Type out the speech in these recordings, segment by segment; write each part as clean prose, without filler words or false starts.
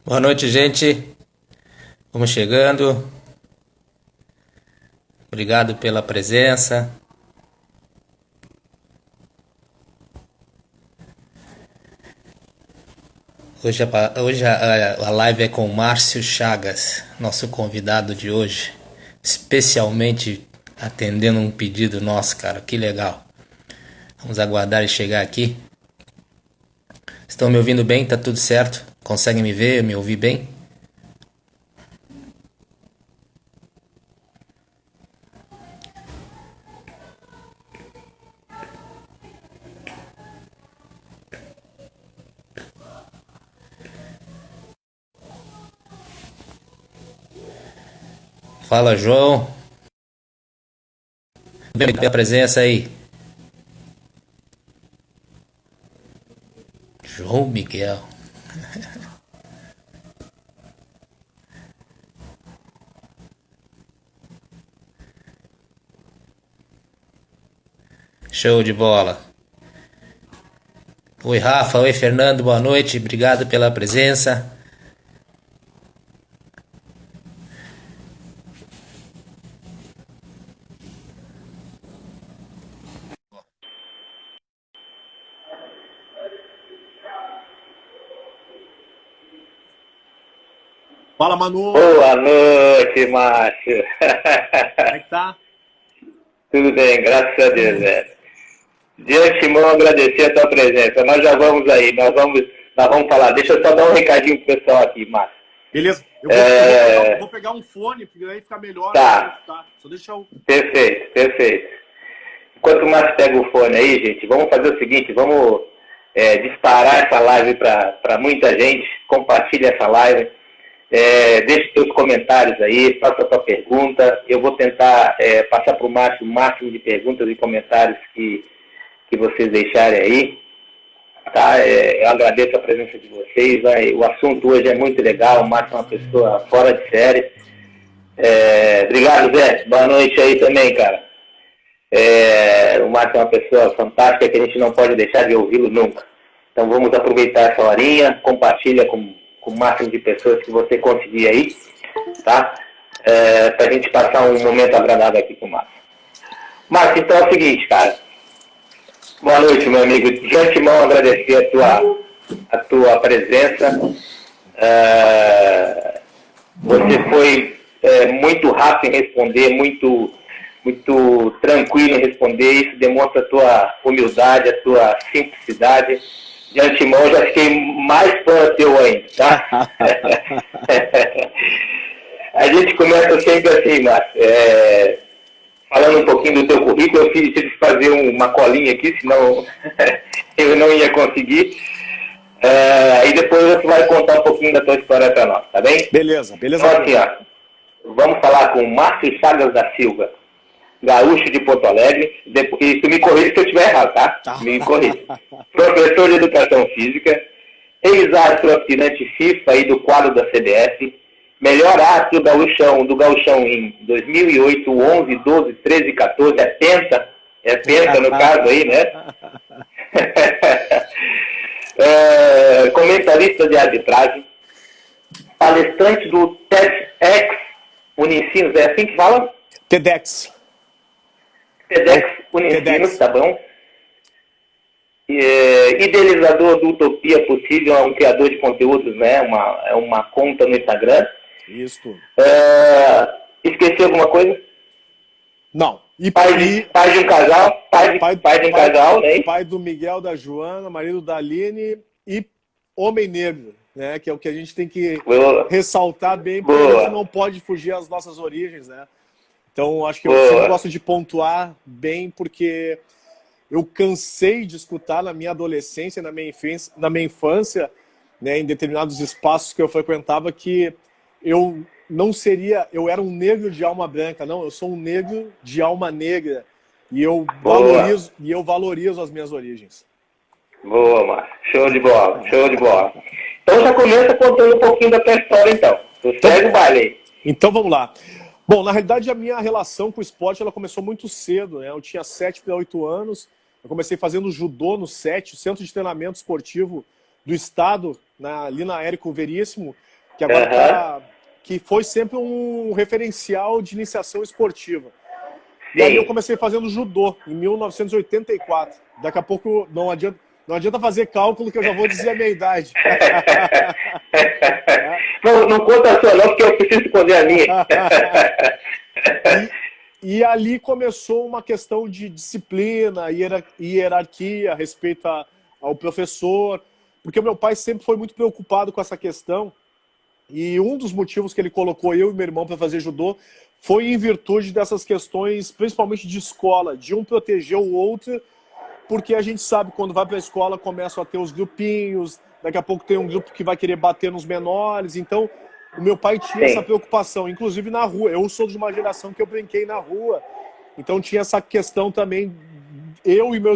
Boa noite, gente. Vamos chegando. Obrigado pela presença. Hoje a live é com o Márcio Chagas, nosso convidado de hoje, especialmente atendendo um pedido nosso, cara. Que legal. Vamos aguardar ele chegar aqui. Estão me ouvindo bem? Tá tudo certo? Conseguem me ver, me ouvir bem? Fala, João. Bem pela presença aí. João Miguel. Show de bola. Oi, Rafa. Oi, Fernando. Boa noite. Obrigado pela presença. Fala, Manu! Boa noite, Márcio. Como é que tá? Tudo bem, graças a Deus, velho. De antemão, agradecer a tua presença. Nós já vamos aí, nós vamos falar. Deixa eu só dar um recadinho pro pessoal aqui, Márcio. Beleza, eu vou pegar um fone, porque aí fica melhor. Tá. Só deixa eu... Perfeito, perfeito. Enquanto o Márcio pega o fone aí, gente, vamos fazer o seguinte, vamos disparar essa live para muita gente, compartilha essa live. Deixe seus comentários aí, faça a sua pergunta. Eu vou tentar passar para o Márcio o máximo de perguntas e comentários que vocês deixarem aí. Tá? Eu agradeço a presença de vocês. O assunto hoje é muito legal. O Márcio é uma pessoa fora de série. Obrigado, Zé. Boa noite aí também, cara. O Márcio é uma pessoa fantástica que a gente não pode deixar de ouvi-lo nunca. Então vamos aproveitar essa horinha, compartilha com o máximo de pessoas que você conseguir aí, tá? Pra gente passar um momento agradável aqui com o Márcio. Márcio, então é o seguinte, cara. Boa noite, meu amigo. De antemão, agradecer a tua presença. Você foi muito rápido em responder, muito tranquilo em responder. Isso demonstra a tua humildade, a tua simplicidade. De antemão, eu já fiquei mais fã teu ainda, tá? A gente começa sempre assim, Márcio. Falando um pouquinho do teu currículo, eu tive que fazer uma colinha aqui, senão eu não ia conseguir. Aí depois você vai contar um pouquinho da tua história para nós, tá bem? Beleza. Então assim, ó, vamos falar com o Márcio Chagas da Silva, gaúcho de Porto Alegre. E tu me corrige se eu estiver errado, tá? Me corrige. Professor de Educação Física, ex-árbitro aspirante FIFA e do quadro da CBF, melhor árbitro do Gauchão em 2008, 11, 12, 13, 14, é penta no caso aí, né? Comentarista de arbitragem, palestrante do TEDx Unicinos, é assim que fala? TEDx Unicinos, tá bom? Idealizador do Utopia Possível, é um criador de conteúdos, né? Uma conta no Instagram. Isso. Esqueci alguma coisa? Não. Pai de um casal, pai de um casal, né? Pai do Miguel, da Joana, marido da Aline e homem negro, né? Que é o que a gente tem que ressaltar bem, porque a gente não pode fugir às nossas origens, né? Então, acho que eu sempre gosto de pontuar bem, porque eu cansei de escutar na minha adolescência, na minha infância, né, em determinados espaços que eu frequentava, que eu era um negro de alma branca. Não, eu sou um negro de alma negra. E eu valorizo as minhas origens. Boa, Márcio. Show de bola, show de bola. Então já começa contando um pouquinho da tua história, então. Segue o baile aí. Então vamos lá. Bom, na realidade a minha relação com o esporte ela começou muito cedo, né? Eu tinha 7 para 8 anos, eu comecei fazendo judô no CET, o Centro de Treinamento Esportivo do Estado, ali na Érico Veríssimo, que agora que foi sempre um referencial de iniciação esportiva. E aí eu comecei fazendo judô em 1984. Daqui a pouco não adianta fazer cálculo que eu já vou dizer a minha idade. Não conta a sua não, porque eu preciso esconder a minha. E ali começou uma questão de disciplina, hierarquia a respeito ao professor, porque o meu pai sempre foi muito preocupado com essa questão, e um dos motivos que ele colocou eu e meu irmão para fazer judô foi em virtude dessas questões, principalmente de escola, de um proteger o outro, porque a gente sabe quando vai para a escola começam a ter os grupinhos, daqui a pouco tem um grupo que vai querer bater nos menores, então o meu pai tinha essa preocupação, inclusive na rua. Eu sou de uma geração que eu brinquei na rua, então tinha essa questão também, eu e meu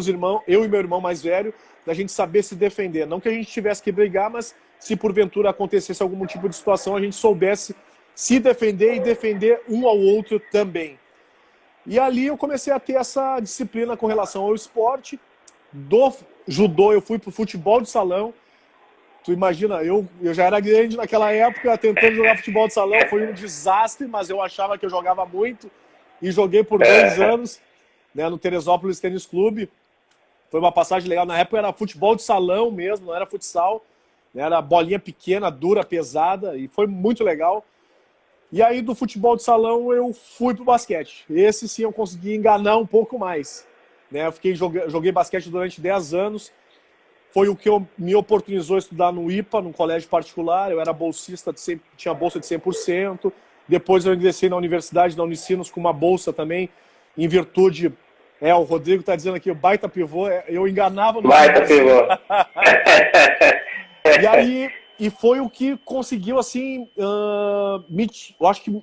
irmão mais velho, da gente saber se defender. Não que a gente tivesse que brigar, mas se porventura acontecesse algum tipo de situação, a gente soubesse se defender e defender um ao outro também. E ali eu comecei a ter essa disciplina com relação ao esporte. Do judô eu fui pro futebol de salão. Tu imagina, eu já era grande naquela época, tentando jogar futebol de salão, foi um desastre, mas eu achava que eu jogava muito e joguei por 2 anos, né, no Teresópolis Tênis Clube. Foi uma passagem legal. Na época era futebol de salão mesmo, não era futsal, né, era bolinha pequena, dura, pesada, e foi muito legal. E aí do futebol de salão eu fui pro basquete. Esse sim eu consegui enganar um pouco mais, né? Eu joguei basquete durante 10 anos. Foi o que me oportunizou a estudar no IPA, num colégio particular. Eu era bolsista, tinha bolsa de 100%. Depois eu ingressei na Universidade da Unicinos com uma bolsa também, em virtude... o Rodrigo está dizendo aqui, o baita pivô, eu enganava no... Baita pivô. E aí, foi o que conseguiu, assim, eu acho que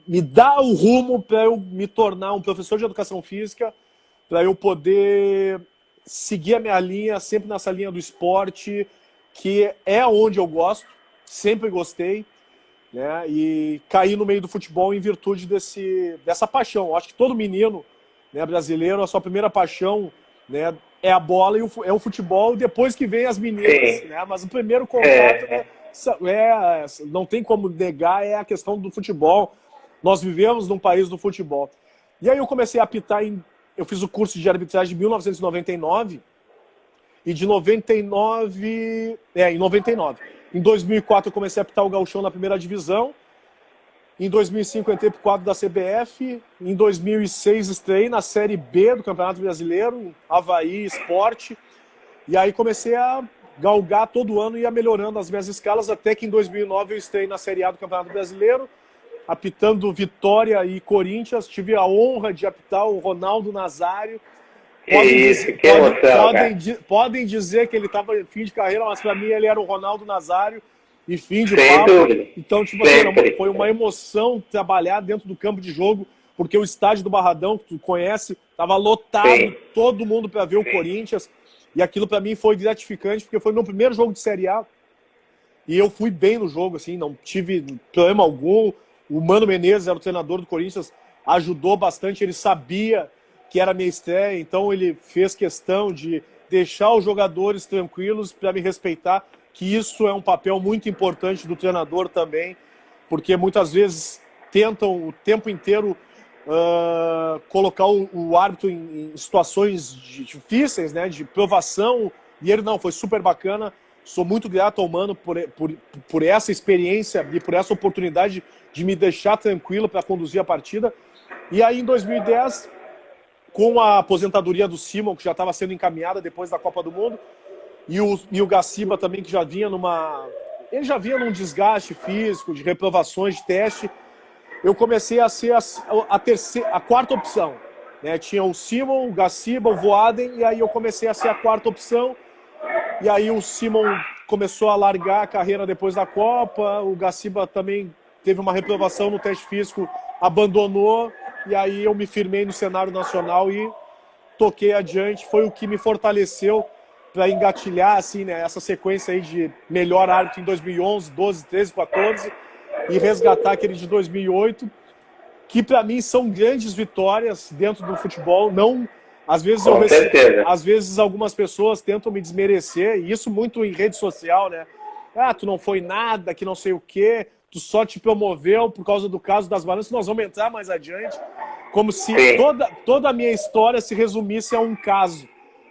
me dar o rumo para eu me tornar um professor de educação física, para eu poder seguir a minha linha, sempre nessa linha do esporte, que é onde eu gosto, sempre gostei, né? E caí no meio do futebol em virtude dessa paixão. Eu acho que todo menino, né, brasileiro, a sua primeira paixão, né, é a bola e é o futebol, depois que vem as meninas, né? Mas o primeiro contato não tem como negar, é a questão do futebol. Nós vivemos num país do futebol. E aí eu comecei a apitar eu fiz o curso de arbitragem em 1999 e de 99... em 99. Em 2004 eu comecei a apitar o Gauchão na primeira divisão. Em 2005 eu entrei para o quadro da CBF. Em 2006 estreiei na Série B do Campeonato Brasileiro, Avaí Esporte. E aí comecei a galgar todo ano e ia melhorando as minhas escalas, até que em 2009 eu estreiei na Série A do Campeonato Brasileiro, apitando Vitória e Corinthians. Tive a honra de apitar o Ronaldo Nazário. Podem dizer que ele estava em fim de carreira, mas para mim ele era o Ronaldo Nazário e fim de papo. Então, tipo assim, foi uma emoção trabalhar dentro do campo de jogo, porque o estádio do Barradão, que tu conhece, estava lotado, todo mundo para ver o Corinthians. E aquilo para mim foi gratificante, porque foi meu primeiro jogo de Série A. E eu fui bem no jogo, assim, não tive problema algum. O Mano Menezes era o treinador do Corinthians, ajudou bastante, ele sabia que era a minha estreia, então ele fez questão de deixar os jogadores tranquilos para me respeitar, que isso é um papel muito importante do treinador também, porque muitas vezes tentam o tempo inteiro colocar o árbitro em situações difíceis, né, de provação, e ele não, foi super bacana. Sou muito grato ao Mano por essa experiência e por essa oportunidade de me deixar tranquilo para conduzir a partida. E aí, em 2010, com a aposentadoria do Simon, que já estava sendo encaminhada depois da Copa do Mundo, e o Gaciba também, que já vinha ele já vinha num desgaste físico, de reprovações de teste, eu comecei a ser a quarta opção, né? Tinha o Simon, o Gaciba, o Voaden, e aí eu comecei a ser a quarta opção. E aí o Simon começou a largar a carreira depois da Copa, o Gaciba também teve uma reprovação no teste físico, abandonou, e aí eu me firmei no cenário nacional e toquei adiante. Foi o que me fortaleceu para engatilhar assim, né, essa sequência aí de melhor árbitro em 2011, 12, 13, 14 e resgatar aquele de 2008, que para mim são grandes vitórias dentro do futebol. Não, às vezes algumas pessoas tentam me desmerecer, e isso muito em rede social, né? tu não foi nada, que não sei o quê, tu só te promoveu por causa do caso das balanças, nós vamos entrar mais adiante, como se toda a minha história se resumisse a um caso,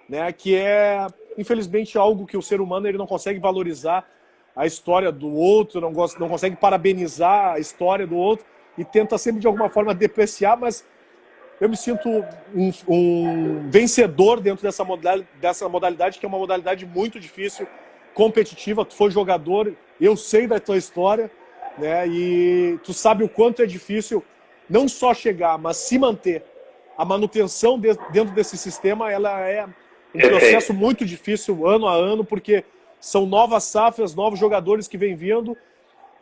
né? Que é, infelizmente, algo que o ser humano ele não consegue valorizar a história do outro, não consegue parabenizar a história do outro e tenta sempre, de alguma forma, depreciar, mas eu me sinto um vencedor dentro dessa modalidade, que é uma modalidade muito difícil, competitiva. Tu foi jogador, eu sei da tua história, né? E tu sabe o quanto é difícil não só chegar, mas se manter. A manutenção dentro desse sistema, ela é um processo muito difícil, ano a ano, porque são novas safras, novos jogadores que vêm vindo,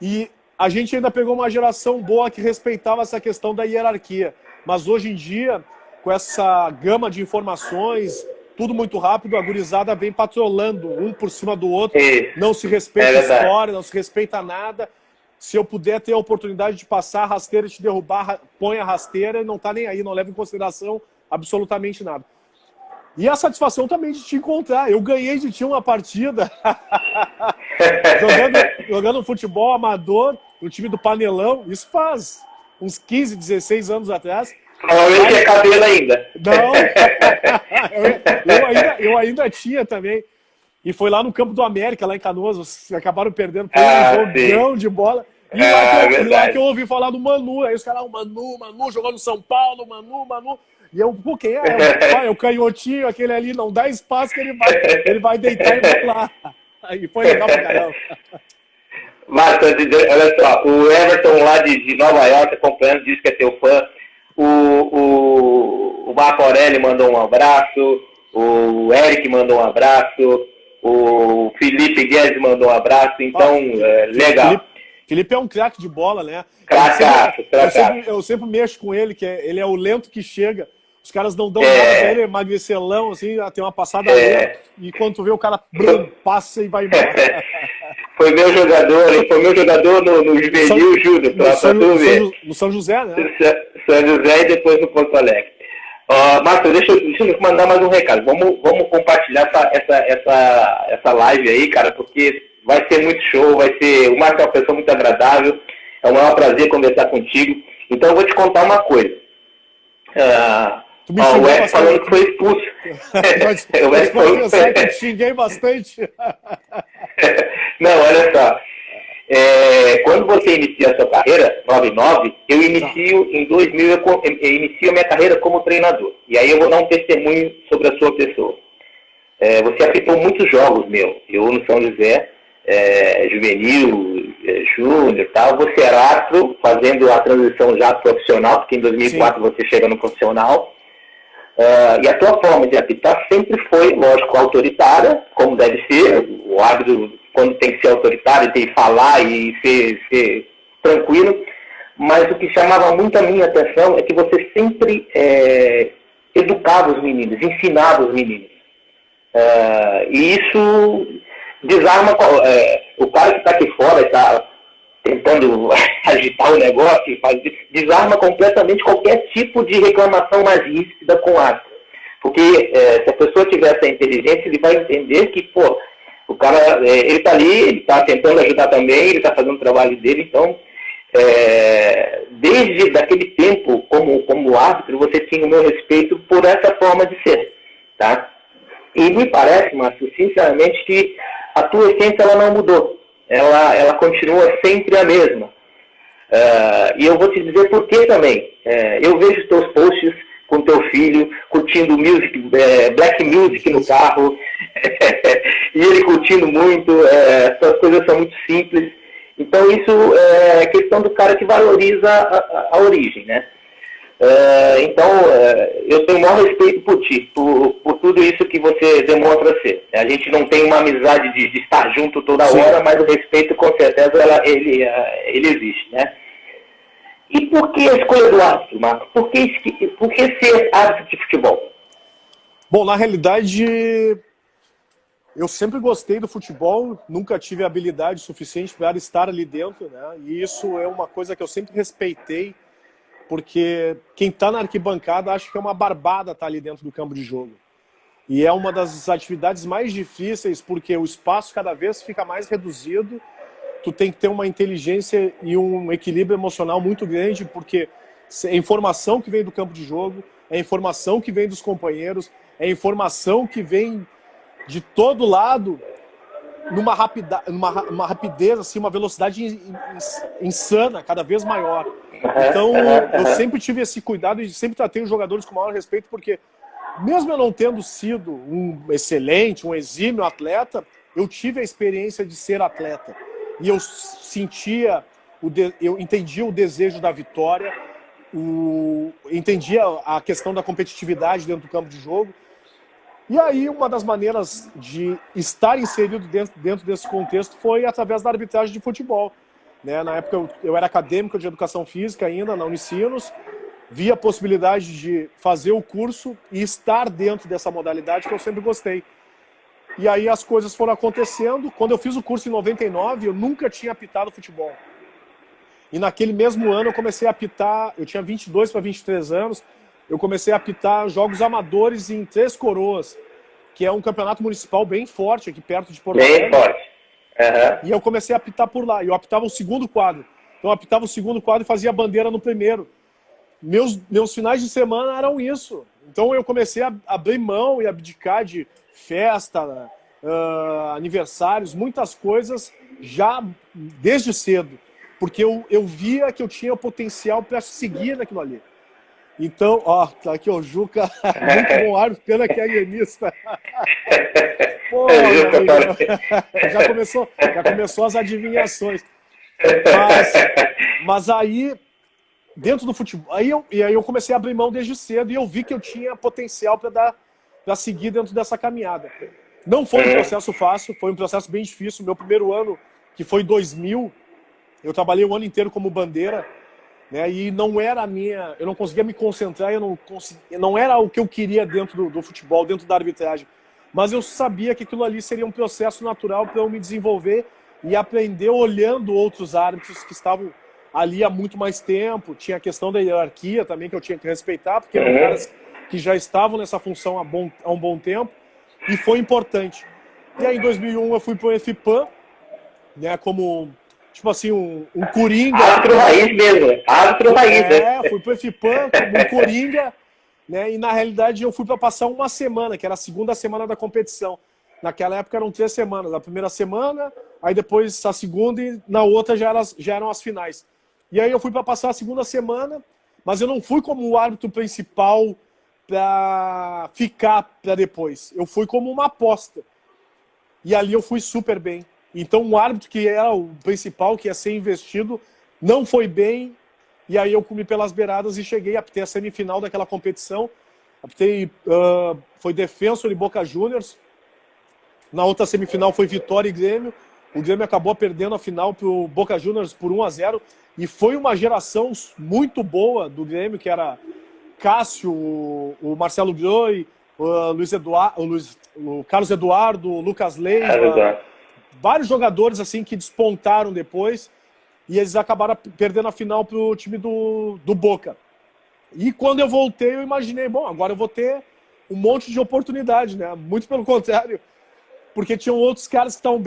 e a gente ainda pegou uma geração boa que respeitava essa questão da hierarquia. Mas hoje em dia, com essa gama de informações, tudo muito rápido, a gurizada vem patrolando um por cima do outro, não se respeita a história, não se respeita nada. Se eu puder ter a oportunidade de passar a rasteira e te derrubar, põe a rasteira e não tá nem aí, não leva em consideração absolutamente nada. E a satisfação também de te encontrar. Eu ganhei de ti uma partida jogando futebol amador no time do Panelão. Isso faz uns 15, 16 anos atrás. Provavelmente tinha cabelo ainda. Não, eu ainda tinha também. E foi lá no Campo do América, lá em Canoas. Acabaram perdendo. Foi um jogão de bola. E lá que eu ouvi falar do Manu. Aí os caras, Manu, jogou no São Paulo, Manu. E eu, pô, quem é? É o canhotinho, aquele ali, não dá espaço que ele vai deitar e vai lá. Aí foi legal pra caramba. Marcos, olha só, o Everton lá de Nova York acompanhando, disse que é teu fã. O Marco Aurélio mandou um abraço, o Eric mandou um abraço, o Felipe Guedes mandou um abraço, então, legal. Felipe é um craque de bola, né? Eu sempre mexo com ele, que ele é o lento que chega. Os caras não dão nada pra ele, é magricelão, assim, tem uma passada lenta, e quando tu vê o cara passa e vai embora. Foi meu jogador no Juvenil Júnior, no São José, né? São José e depois no Porto Alegre. Marcos, deixa eu mandar mais um recado. Vamos compartilhar essa live aí, cara, porque vai ser muito show, o Marcos é uma pessoa muito agradável, é um maior prazer conversar contigo. Então eu vou te contar uma coisa. O Ed falando que foi expulso. Eu te xinguei bastante. Não, olha só. Quando você inicia a sua carreira, 99, eu inicio em 2000, eu inicio a minha carreira como treinador. E aí eu vou dar um testemunho sobre a sua pessoa. Você apitou muitos jogos, eu no São José, juvenil, júnior e tal. Você era árbitro, fazendo a transição já profissional, porque em 2004 você chega no profissional. E a tua forma de apitar sempre foi, lógico, autoritária, como deve ser. O árbitro, quando tem que ser autoritário, tem que falar e ser tranquilo. Mas o que chamava muito a minha atenção é que você sempre educava os meninos, ensinava os meninos. E isso desarma o cara que está aqui fora, está tentando agitar o negócio, desarma completamente qualquer tipo de reclamação mais ríspida com o árbitro. Porque se a pessoa tiver essa inteligência, ele vai entender que, o cara, ele está ali, ele está tentando ajudar também, ele está fazendo o trabalho dele, então, desde daquele tempo, como árbitro, você tinha o meu respeito por essa forma de ser, tá? E me parece, Márcio, sinceramente, que a tua essência ela não mudou. Ela continua sempre a mesma. E eu vou te dizer por que também. Eu vejo teus posts com teu filho, curtindo black music no carro, e ele curtindo muito, essas coisas são muito simples. Então isso é questão do cara que valoriza a origem, né? Eu tenho o maior respeito por ti, por tudo isso que você demonstra ser. A gente não tem uma amizade de estar junto toda hora, mas o respeito, com certeza, ele existe, né? E por que a escolha do árbitro, Marcos? Por que ser árbitro de futebol? Bom, na realidade, eu sempre gostei do futebol, nunca tive habilidade suficiente para estar ali dentro, né? E isso é uma coisa que eu sempre respeitei, porque quem está na arquibancada acha que é uma barbada estar ali dentro do campo de jogo. E é uma das atividades mais difíceis, porque o espaço cada vez fica mais reduzido. Tu tem que ter uma inteligência e um equilíbrio emocional muito grande, porque é informação que vem do campo de jogo, é informação que vem dos companheiros, é informação que vem de todo lado, numa rapidez, assim, uma velocidade insana, cada vez maior. Então, eu sempre tive esse cuidado e sempre tratei os jogadores com o maior respeito, porque mesmo eu não tendo sido um excelente, um exímio atleta, eu tive a experiência de ser atleta. E eu sentia, eu entendia o desejo da vitória, entendia a questão da competitividade dentro do campo de jogo. E aí, uma das maneiras de estar inserido dentro desse contexto foi através da arbitragem de futebol. Né? Na época, eu era acadêmico de educação física ainda, na Unicinos, vi a possibilidade de fazer o curso e estar dentro dessa modalidade que eu sempre gostei. E aí as coisas foram acontecendo. Quando eu fiz o curso em 99, eu nunca tinha apitado futebol. E naquele mesmo ano eu comecei a apitar, eu tinha 22 para 23 anos, eu comecei a apitar jogos amadores em Três Coroas, que é um campeonato municipal bem forte aqui perto de Porto Alegre. Bem forte. Uhum. E eu comecei a apitar por lá. Eu apitava o segundo quadro. Então eu apitava o segundo quadro e fazia bandeira no primeiro. Meus finais de semana eram isso. Então eu comecei a abrir mão e abdicar de festa, aniversários, muitas coisas já desde cedo. Porque eu via que eu tinha o potencial para seguir naquilo ali. Então, ó, tá aqui o Juca, muito bom árbitro, pena que é gremista. Pô, já começou as adivinhações. Mas aí, dentro do futebol, aí eu comecei a abrir mão desde cedo e eu vi que eu tinha potencial para seguir dentro dessa caminhada. Não foi um processo fácil, foi um processo bem difícil. Meu primeiro ano, que foi 2000, eu trabalhei o ano inteiro como bandeira, né, e não era eu não conseguia me concentrar, não era o que eu queria dentro do futebol, dentro da arbitragem. Mas eu sabia que aquilo ali seria um processo natural para eu me desenvolver e aprender olhando outros árbitros que estavam ali há muito mais tempo. Tinha a questão da hierarquia também que eu tinha que respeitar, porque eram caras que já estavam nessa função há um bom tempo, e foi importante. E aí em 2001 eu fui para o FIPAM, né, como, tipo assim, um coringa. Árbitro raiz mesmo, árbitro raiz. Fui para o FIPAM como um coringa, né, e na realidade eu fui para passar uma semana, que era a segunda semana da competição. Naquela época eram 3 semanas, a primeira semana, aí depois a segunda e na outra já eram as finais. E aí eu fui para passar a segunda semana, mas eu não fui como o árbitro principal para ficar para depois. Eu fui como uma aposta. E ali eu fui super bem. Então o árbitro que era o principal, que ia ser investido, não foi bem. E aí eu comi pelas beiradas e cheguei a ter a semifinal daquela competição. Foi Defensor e Boca Juniors. Na outra semifinal foi Vitória e Grêmio. O Grêmio acabou perdendo a final para o Boca Juniors por 1-0. E foi uma geração muito boa do Grêmio, que era Cássio, o Marcelo Groi, o Carlos Eduardo, o Lucas Leiva. Vários jogadores assim que despontaram depois. E eles acabaram perdendo a final para o time do Boca. E quando eu voltei, eu imaginei, bom, agora eu vou ter um monte de oportunidade, né? Muito pelo contrário. Porque tinham outros caras que estavam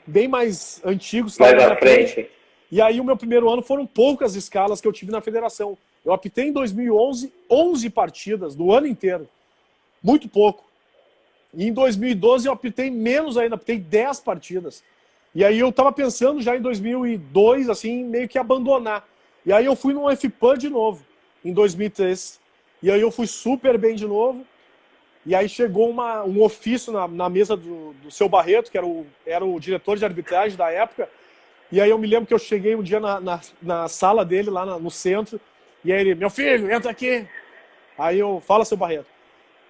bem mais antigos. Mais à frente. E aí o meu primeiro ano foram poucas escalas que eu tive na federação. Eu apitei em 2011, 11 partidas do ano inteiro. Muito pouco. E em 2012 eu apitei menos ainda, apitei 10 partidas. E aí eu tava pensando já em 2002, assim, meio que abandonar. E aí eu fui no FPAN de novo, em 2003. E aí eu fui super bem de novo. E aí chegou um ofício na mesa do seu Barreto, que era o diretor de arbitragem da época. E aí eu me lembro que eu cheguei um dia na sala dele, lá no centro. E aí ele, meu filho, entra aqui. Aí eu, fala, seu Barreto.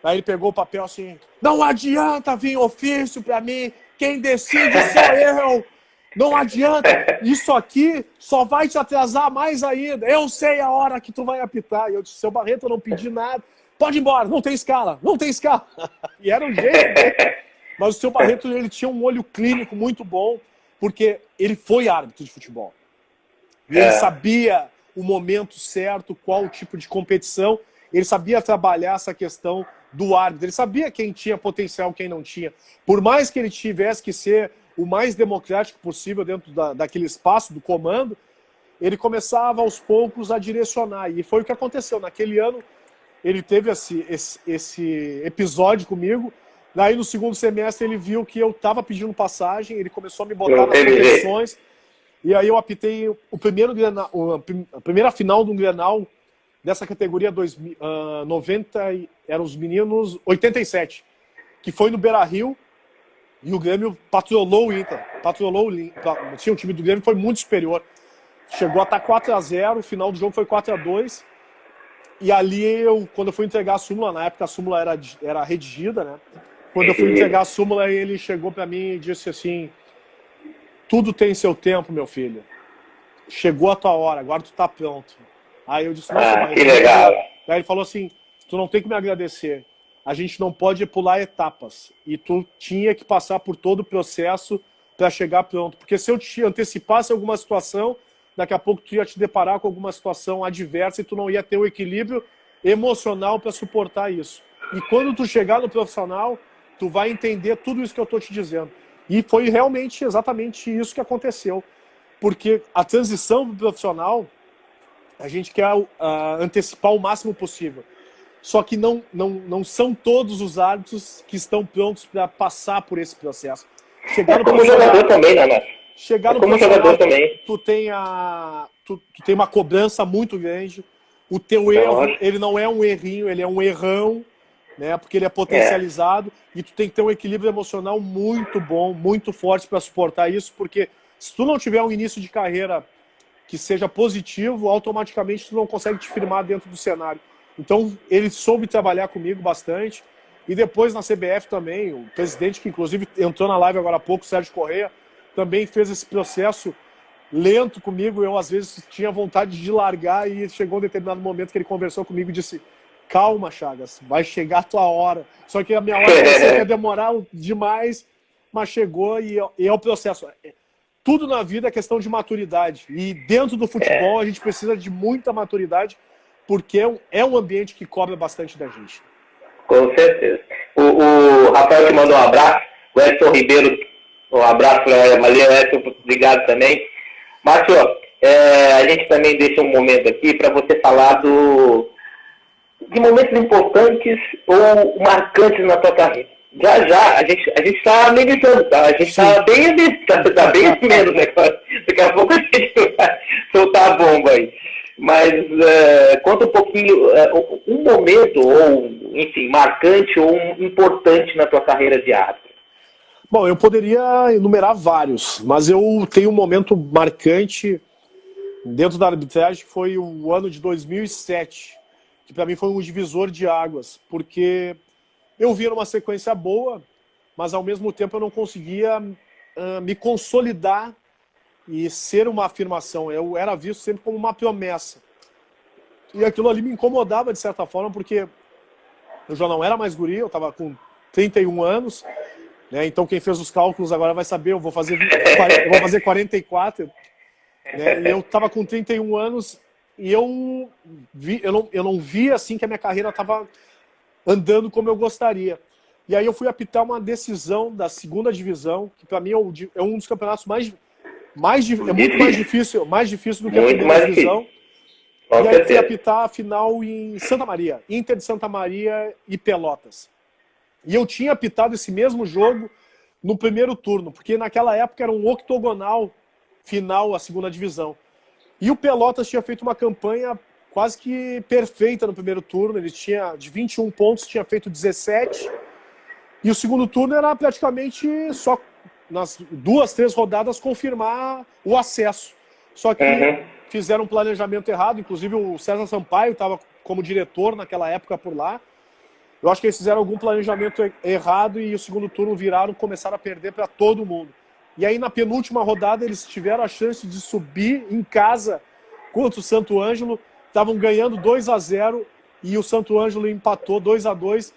Aí ele pegou o papel assim, não adianta vir ofício pra mim, quem decide sou eu. Não adianta, isso aqui só vai te atrasar mais ainda. Eu sei a hora que tu vai apitar. E eu disse, seu Barreto, eu não pedi nada. Pode ir embora, não tem escala, não tem escala. E era um jeito, né? Mas o seu Barreto, ele tinha um olho clínico muito bom, porque ele foi árbitro de futebol. E ele sabia o momento certo, qual o tipo de competição. Ele sabia trabalhar essa questão do árbitro. Ele sabia quem tinha potencial, quem não tinha. Por mais que ele tivesse que ser o mais democrático possível dentro daquele espaço do comando, ele começava aos poucos a direcionar. E foi o que aconteceu. Naquele ano, ele teve esse episódio comigo. Daí, no segundo semestre, ele viu que eu estava pedindo passagem, ele começou a me botar nas competições. E aí eu apitei a primeira final de um Grenal dessa categoria 90, eram os meninos 87, que foi no Beira-Rio, e o Grêmio patrolou o Inter. Tinha o time do Grêmio, foi muito superior. Chegou a estar 4-0, o final do jogo foi 4-2. E ali, quando eu fui entregar a súmula, na época a súmula era redigida, né? Quando eu fui entregar a súmula, ele chegou para mim e disse assim: tudo tem seu tempo, meu filho. Chegou a tua hora, agora tu tá pronto. Aí eu disse: nossa, que legal. Aí ele falou assim: tu não tem que me agradecer. A gente não pode pular etapas. E tu tinha que passar por todo o processo para chegar pronto. Porque se eu te antecipasse alguma situação, daqui a pouco tu ia te deparar com alguma situação adversa e tu não ia ter o equilíbrio emocional para suportar isso. E quando tu chegar no profissional, tu vai entender tudo isso que eu estou te dizendo. E foi realmente exatamente isso que aconteceu. Porque a transição pro profissional, a gente quer antecipar o máximo possível. Só que não são todos os árbitros que estão prontos para passar por esse processo. Chegar no como jogador também, né? Chegar no como jogador também. Tu tem uma cobrança muito grande. O teu erro, ele não é um errinho, ele é um errão, né? Porque ele é potencializado. E tu tem que ter um equilíbrio emocional muito bom, muito forte para suportar isso, porque se tu não tiver um início de carreira que seja positivo, automaticamente tu não consegue te firmar dentro do cenário. Então, ele soube trabalhar comigo bastante. E depois na CBF também, o presidente, que inclusive entrou na live agora há pouco, Sérgio Corrêa, também fez esse processo lento comigo. Eu, às vezes, tinha vontade de largar e chegou um determinado momento que ele conversou comigo e disse: calma, Chagas, vai chegar a tua hora. Só que a minha hora ia demorar demais, mas chegou e é o processo. Tudo na vida é questão de maturidade. E dentro do futebol a gente precisa de muita maturidade, porque é um ambiente que cobra bastante da gente. Com certeza. O Rafael te mandou um abraço. O Edson Ribeiro, um abraço para a Maria. Edson, obrigado também. Márcio, a gente também deixa um momento aqui para você falar de momentos importantes ou marcantes na tua carreira. Já, a gente está amenizando, tá? A gente está bem menos, né? Daqui a pouco a gente vai soltar a bomba aí. Mas conta um pouquinho, um momento, ou enfim, marcante ou importante na tua carreira de árbitro. Bom, eu poderia enumerar vários, mas eu tenho um momento marcante dentro da arbitragem, que foi o ano de 2007, que para mim foi um divisor de águas, porque eu vinha numa sequência boa, mas ao mesmo tempo eu não conseguia me consolidar e ser uma afirmação. Eu era visto sempre como uma promessa. E aquilo ali me incomodava de certa forma, porque eu já não era mais guri, eu estava com 31 anos, né? Então quem fez os cálculos agora vai saber, eu vou fazer 44, né? E eu estava com 31 anos e eu não via assim que a minha carreira estava andando como eu gostaria. E aí eu fui apitar uma decisão da segunda divisão, que para mim é um dos campeonatos muito mais difícil do que a primeira divisão. E aí fui apitar a final em Santa Maria, Inter de Santa Maria e Pelotas. E eu tinha apitado esse mesmo jogo no primeiro turno, porque naquela época era um octogonal final a segunda divisão. E o Pelotas tinha feito uma campanha quase que perfeita no primeiro turno. Ele tinha, de 21 pontos, tinha feito 17. E o segundo turno era praticamente só nas 2, 3 rodadas confirmar o acesso. Só que fizeram um planejamento errado. Inclusive o César Sampaio estava como diretor naquela época por lá. Eu acho que eles fizeram algum planejamento errado e o segundo turno viraram, começaram a perder para todo mundo. E aí na penúltima rodada eles tiveram a chance de subir em casa contra o Santo Ângelo. Estavam ganhando 2-0 e o Santo Ângelo empatou 2-2.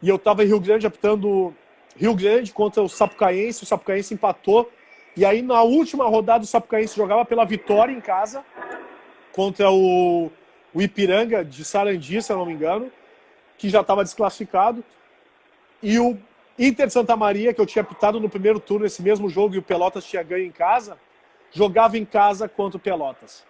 E eu estava em Rio Grande apitando Rio Grande contra o Sapucaense empatou. E aí na última rodada o Sapucaense jogava pela vitória em casa contra o Ipiranga de Sarandi, se eu não me engano. que já estava desclassificado, e o Inter Santa Maria, que eu tinha apitado no primeiro turno esse mesmo jogo e o Pelotas tinha ganho em casa, jogava em casa contra o Pelotas.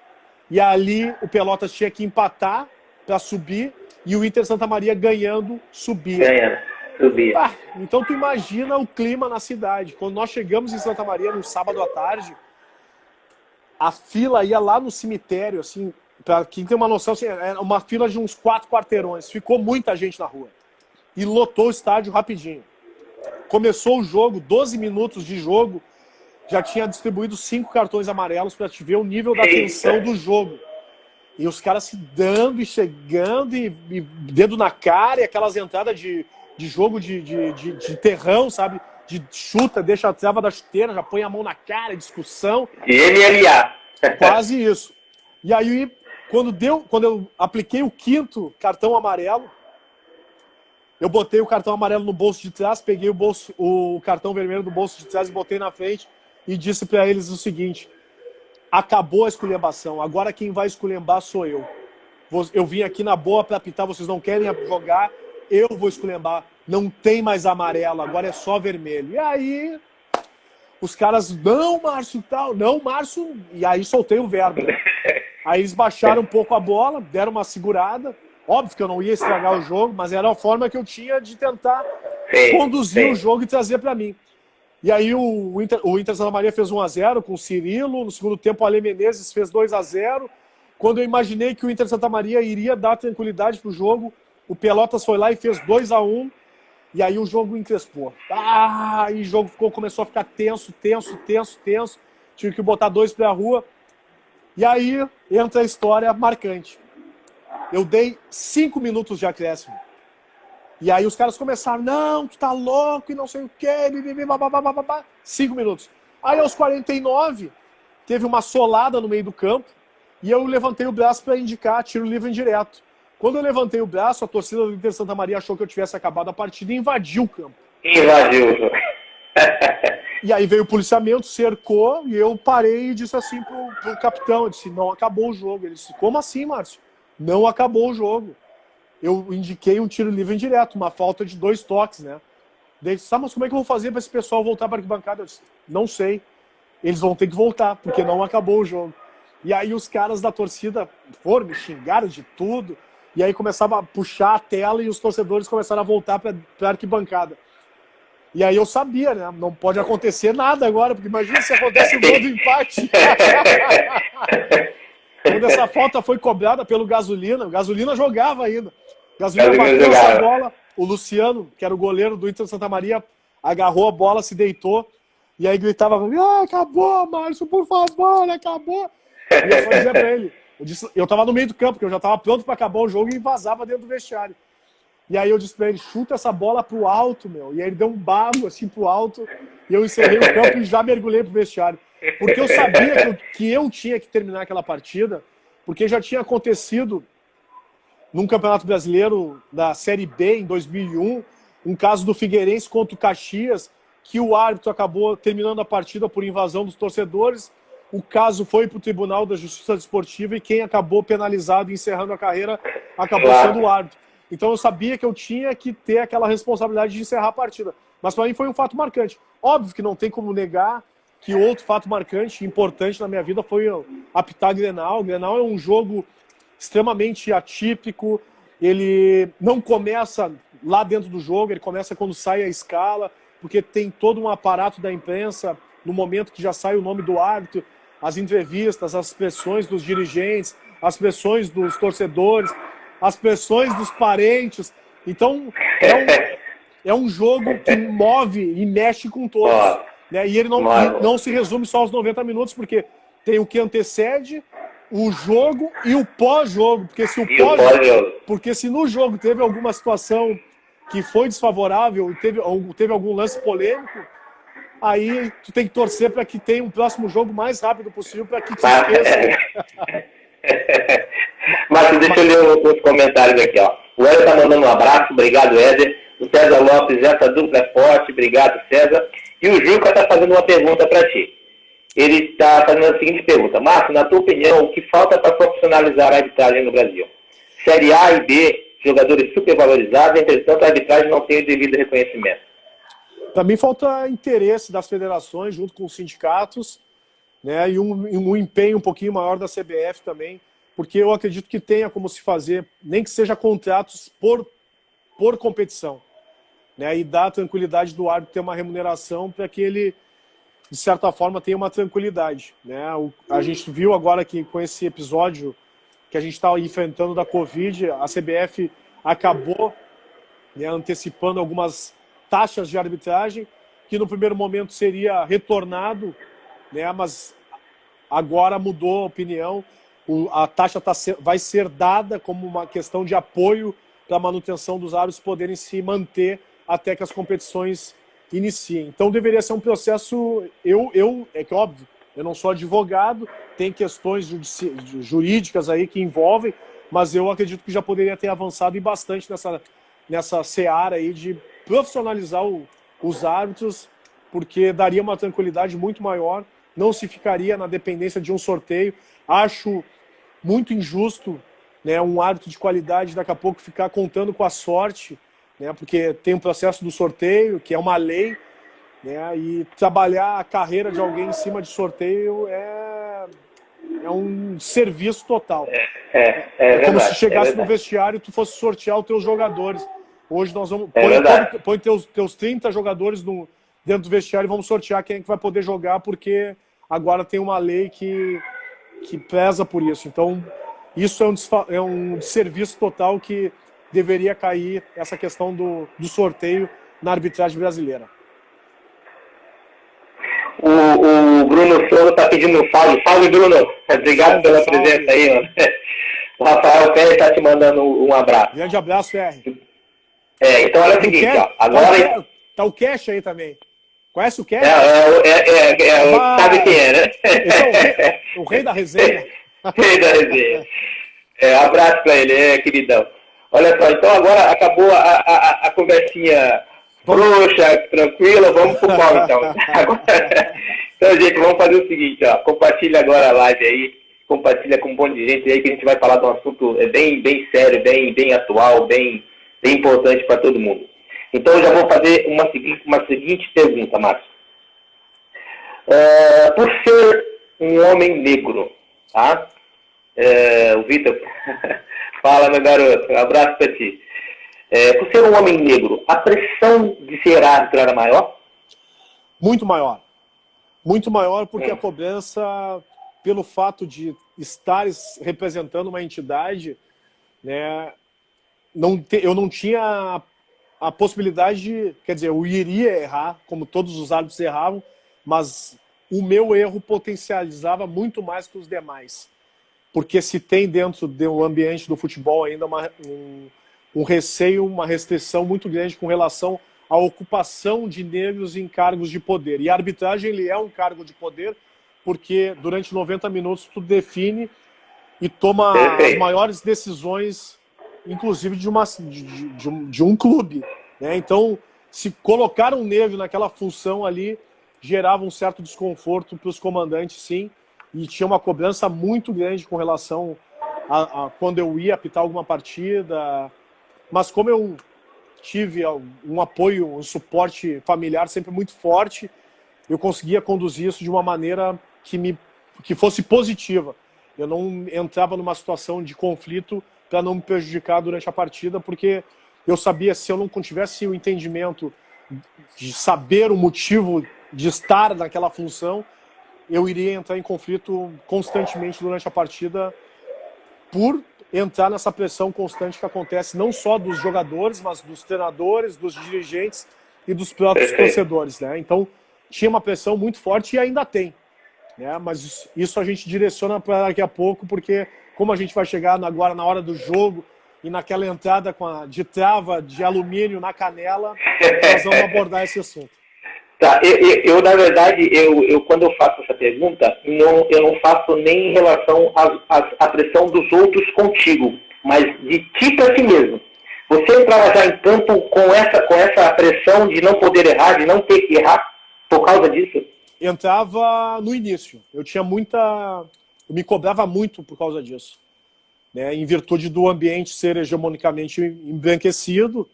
E ali o Pelotas tinha que empatar para subir e o Inter Santa Maria ganhando subia. Subia. Então tu imagina o clima na cidade. Quando nós chegamos em Santa Maria no sábado à tarde, a fila ia lá no cemitério, assim, para quem tem uma noção, assim, era uma fila de uns 4 quarteirões. Ficou muita gente na rua. E lotou o estádio rapidinho. Começou o jogo, 12 minutos de jogo, já tinha distribuído 5 cartões amarelos para te ver o nível da tensão do jogo. E os caras se dando e chegando e dedo na cara, e aquelas entradas de jogo de terrão, sabe? De chuta, deixa a trava da chuteira, já põe a mão na cara, discussão. E MMA. Quase isso. E aí, quando eu apliquei o 5º cartão amarelo, eu botei o cartão amarelo no bolso de trás, peguei o cartão vermelho do bolso de trás e botei na frente e disse para eles o seguinte: acabou a esculhambação, agora quem vai esculhambar sou eu. Eu vim aqui na boa para apitar, vocês não querem jogar, eu vou esculhambar. Não tem mais amarelo, agora é só vermelho. E aí, os caras, não, Márcio, tal, não, Márcio, e aí soltei o verbo. Aí eles baixaram um pouco a bola, deram uma segurada. Óbvio que eu não ia estragar o jogo, mas era a forma que eu tinha de tentar conduzir o jogo e trazer para mim. E aí o Inter Santa Maria fez 1-0 com o Cirilo. No segundo tempo o Ale Menezes fez 2-0. Quando eu imaginei que o Inter Santa Maria iria dar tranquilidade pro jogo, o Pelotas foi lá e fez 2-1. E aí o jogo encrespou. E o jogo começou a ficar tenso. Tive que botar 2 pra rua. E aí entra a história marcante. Eu dei 5 minutos de acréscimo. E aí os caras começaram, não, tu tá louco e não sei o quê, 5 minutos. Aí aos 49, teve uma solada no meio do campo e eu levantei o braço para indicar tiro livre indireto. Quando eu levantei o braço, a torcida do Inter Santa Maria achou que eu tivesse acabado a partida e invadiu o campo. Invadiu. E aí veio o policiamento, cercou e eu parei e disse assim pro capitão, eu disse, não acabou o jogo. Ele disse, como assim, Márcio? Não acabou o jogo. Eu indiquei um tiro livre indireto, uma falta de 2 toques, né? Daí disse, mas como é que eu vou fazer para esse pessoal voltar para a arquibancada? Eu disse, não sei. Eles vão ter que voltar, porque não acabou o jogo. E aí os caras da torcida foram, me xingaram de tudo. E aí começava a puxar a tela e os torcedores começaram a voltar para a arquibancada. E aí eu sabia, né? Não pode acontecer nada agora, porque imagina se acontece um gol do empate. Quando essa falta foi cobrada pelo Gasolina, o Gasolina jogava ainda. O Gasolina bateu essa bola, o Luciano, que era o goleiro do Inter Santa Maria, agarrou a bola, se deitou, e aí gritava, acabou, Márcio, por favor, acabou. E eu só dizia pra ele, eu tava no meio do campo, porque eu já tava pronto pra acabar o jogo e vazava dentro do vestiário. E aí eu disse pra ele, chuta essa bola pro alto, meu. E aí ele deu um barro assim pro alto, e eu encerrei o campo e já mergulhei pro vestiário. Porque eu sabia que eu tinha que terminar aquela partida, porque já tinha acontecido num Campeonato Brasileiro da Série B em 2001, um caso do Figueirense contra o Caxias, que o árbitro acabou terminando a partida por invasão dos torcedores. O caso foi para o Tribunal da Justiça Desportiva e quem acabou penalizado e encerrando a carreira acabou sendo o árbitro. Então eu sabia que eu tinha que ter aquela responsabilidade de encerrar a partida. Mas para mim foi um fato marcante. Óbvio que não tem como negar que outro fato marcante, importante na minha vida foi apitar Grenal. Grenal é um jogo extremamente atípico. Ele não começa lá dentro do jogo, ele começa quando sai a escala, porque tem todo um aparato da imprensa no momento que já sai o nome do árbitro, as entrevistas, as pressões dos dirigentes, as pressões dos torcedores, as pressões dos parentes. Então, é um jogo que move e mexe com todos. Né? E ele não se resume só aos 90 minutos, porque tem o que antecede, o jogo e o pós-jogo. Porque se no jogo teve alguma situação que foi desfavorável, teve algum lance polêmico, aí tu tem que torcer para que tenha um próximo jogo mais rápido possível para que te esqueça. Mas deixa eu ler os comentários aqui, ó. O Éder tá mandando um abraço, obrigado, Éder. O César Lopes, essa dupla é forte, obrigado, César. E o Juca tá fazendo uma pergunta para ti. Ele está fazendo a seguinte pergunta: Márcio, na tua opinião, o que falta para profissionalizar a arbitragem no Brasil? Série A e B jogadores supervalorizados, entretanto a arbitragem não tem o devido reconhecimento. Também falta interesse das federações junto com os sindicatos, né, e um empenho um pouquinho maior da CBF também, porque eu acredito que tenha como se fazer, nem que seja contratos por competição, né, e dar tranquilidade do árbitro ter uma remuneração para que ele, de certa forma, tenha uma tranquilidade, né. A gente viu agora que com esse episódio que a gente está enfrentando da Covid, a CBF acabou, né, antecipando algumas taxas de arbitragem, que no primeiro momento seria retornado, né, mas agora mudou a opinião, a taxa vai ser dada como uma questão de apoio para a manutenção dos árbitros poderem se manter até que as competições iniciem. Então deveria ser um processo, é que óbvio, eu não sou advogado, tem questões jurídicas aí que envolvem, mas eu acredito que já poderia ter avançado e bastante nessa seara aí de profissionalizar os árbitros, porque daria uma tranquilidade muito maior, não se ficaria na dependência de um sorteio. Acho muito injusto, né, um árbitro de qualidade daqui a pouco ficar contando com a sorte, né, porque tem um processo do sorteio, que é uma lei, né, e trabalhar a carreira de alguém em cima de sorteio é um serviço total. É como se chegasse no vestiário e tu fosse sortear os teus jogadores. Hoje nós vamos... Põe teus 30 jogadores dentro do vestiário e vamos sortear quem é que vai poder jogar, porque agora tem uma lei que preza por isso. Então, isso é um serviço total que deveria cair, essa questão do sorteio na arbitragem brasileira. O Bruno Souza está pedindo um salve. Salve, Bruno. Obrigado pela presença aí, mano. O Rafael Pérez está te mandando um abraço. Grande abraço, PR. Então olha o seguinte, ó. Agora... Tá o Cash aí também. Conhece o Cash? Sabe quem é, né? O rei da resenha. Rei da resenha. Abraço pra ele, queridão. Olha só, então agora acabou a conversinha frouxa, tranquila, vamos pro pau então. Então, gente, vamos fazer o seguinte, ó. Compartilha agora a live aí, compartilha com um monte de gente aí, que a gente vai falar de um assunto bem sério, bem atual, bem importante para todo mundo. Então, eu já vou fazer uma seguinte pergunta, Márcio. Por ser um homem negro, tá? O Vitor, fala, meu garoto, um abraço para ti. Por ser um homem negro, a pressão de ser árbitro era maior? Muito maior. Muito maior, porque a cobrança, pelo fato de estar representando uma entidade, né, eu não tinha a possibilidade de... Quer dizer, eu iria errar, como todos os árbitros erravam, mas o meu erro potencializava muito mais que os demais. Porque se tem dentro do ambiente do futebol ainda um receio, uma restrição muito grande com relação à ocupação de negros em cargos de poder. E a arbitragem ele é um cargo de poder, porque durante 90 minutos tu define e toma as maiores decisões, inclusive de um clube, né? Então, se colocar um negro naquela função ali, gerava um certo desconforto para os comandantes, sim, e tinha uma cobrança muito grande com relação a quando eu ia apitar alguma partida. Mas como eu tive um apoio, um suporte familiar sempre muito forte, eu conseguia conduzir isso de uma maneira que fosse positiva. Eu não entrava numa situação de conflito para não me prejudicar durante a partida, porque eu sabia, se eu não tivesse o entendimento de saber o motivo de estar naquela função, eu iria entrar em conflito constantemente durante a partida por entrar nessa pressão constante que acontece não só dos jogadores, mas dos treinadores, dos dirigentes e dos próprios torcedores, né? Então, tinha uma pressão muito forte e ainda tem, né? Mas isso a gente direciona para daqui a pouco, porque como a gente vai chegar agora na hora do jogo e naquela entrada de trava de alumínio na canela, nós vamos abordar esse assunto. Tá, eu na verdade, quando eu faço essa pergunta, eu não faço nem em relação à pressão dos outros contigo, mas de ti para si mesmo. Você entrava já em campo com essa pressão de não poder errar, de não ter que errar, por causa disso? Entrava no início. Eu me cobrava muito por causa disso. né, em virtude do ambiente ser hegemonicamente embranquecido,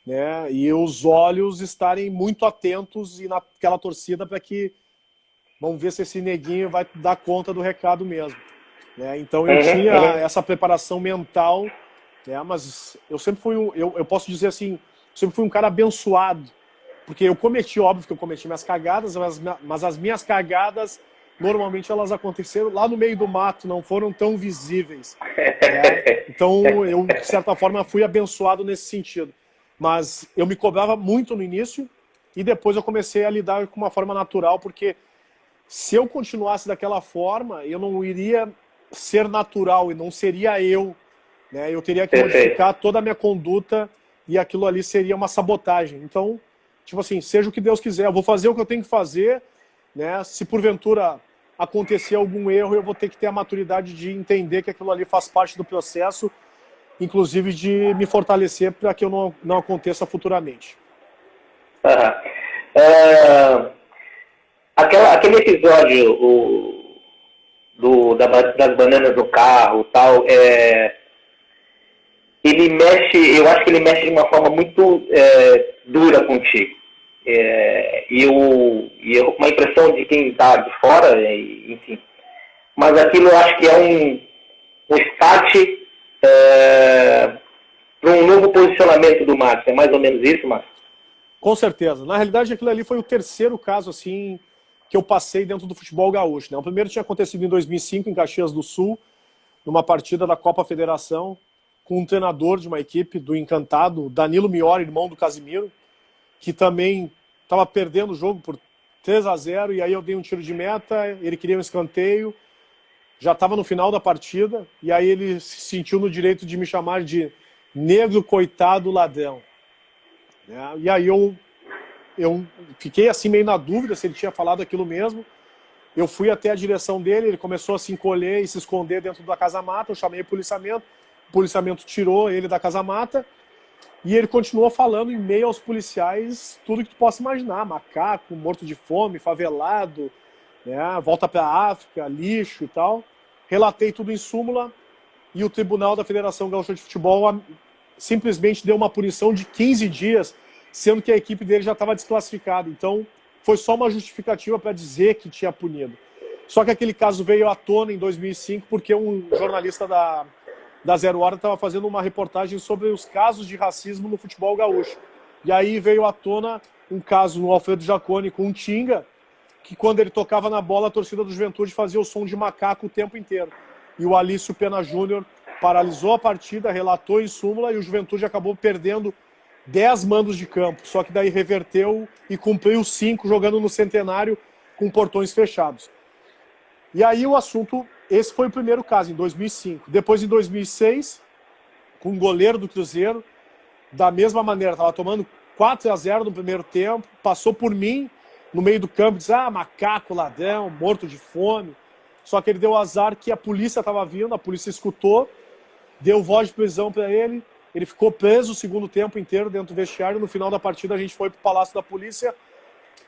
né, e os olhos estarem muito atentos e naquela torcida para que vamos ver se esse neguinho vai dar conta do recado mesmo, né? Então eu tinha essa preparação mental, né, mas eu sempre fui eu posso dizer assim, sempre fui um cara abençoado, porque eu cometi, óbvio que eu cometi minhas cagadas, mas as minhas cagadas normalmente elas aconteceram lá no meio do mato, não foram tão visíveis, né? Então eu de certa forma fui abençoado nesse sentido. Mas eu me cobrava muito no início e depois eu comecei a lidar com uma forma natural, porque se eu continuasse daquela forma, eu não iria ser natural e não seria eu, né? Eu teria que modificar toda a minha conduta e aquilo ali seria uma sabotagem. Então, tipo assim, seja o que Deus quiser, eu vou fazer o que eu tenho que fazer, né? Se porventura acontecer algum erro, eu vou ter que ter a maturidade de entender que aquilo ali faz parte do processo, inclusive de me fortalecer para que eu não aconteça futuramente. Aquele episódio das bananas do carro, tal, ele mexe, eu acho que ele mexe de uma forma muito dura contigo. E uma impressão de quem está de fora, enfim. Mas aquilo eu acho que é um start para um novo posicionamento do Márcio. É mais ou menos isso, Márcio? Com certeza. Na realidade, aquilo ali foi o terceiro caso assim que eu passei dentro do futebol gaúcho, né? O primeiro tinha acontecido em 2005, em Caxias do Sul, numa partida da Copa Federação, com um treinador de uma equipe do Encantado, Danilo Miori, irmão do Casimiro, que também estava perdendo o jogo por 3-0, e aí eu dei um tiro de meta, ele queria um escanteio, já estava no final da partida, e aí ele se sentiu no direito de me chamar de negro coitado ladrão. E aí eu fiquei assim meio na dúvida se ele tinha falado aquilo mesmo. Eu fui até a direção dele, ele começou a se encolher e se esconder dentro da casa-mata, eu chamei o policiamento tirou ele da casa-mata, e ele continuou falando em meio aos policiais tudo que tu possa imaginar, macaco, morto de fome, favelado, né, volta para a África, lixo e tal. Relatei tudo em súmula, e o Tribunal da Federação Gaúcha de Futebol simplesmente deu uma punição de 15 dias, sendo que a equipe dele já estava desclassificada. Então, foi só uma justificativa para dizer que tinha punido. Só que aquele caso veio à tona em 2005 porque um jornalista da Zero Hora estava fazendo uma reportagem sobre os casos de racismo no futebol gaúcho. E aí veio à tona um caso no Alfredo Jaconi com um Tinga, que quando ele tocava na bola, a torcida do Juventude fazia o som de macaco o tempo inteiro. E o Alício Pena Júnior paralisou a partida, relatou em súmula, e o Juventude acabou perdendo 10 mandos de campo. Só que daí reverteu e cumpriu 5 jogando no Centenário com portões fechados. E aí o assunto, esse foi o primeiro caso, em 2005. Depois, em 2006, com o goleiro do Cruzeiro, da mesma maneira, estava tomando 4-0 no primeiro tempo, passou por mim no meio do campo, disse, macaco, ladrão, morto de fome. Só que ele deu azar que a polícia estava vindo, a polícia escutou, deu voz de prisão para ele, ele ficou preso o segundo tempo inteiro dentro do vestiário. No final da partida a gente foi para o Palácio da Polícia.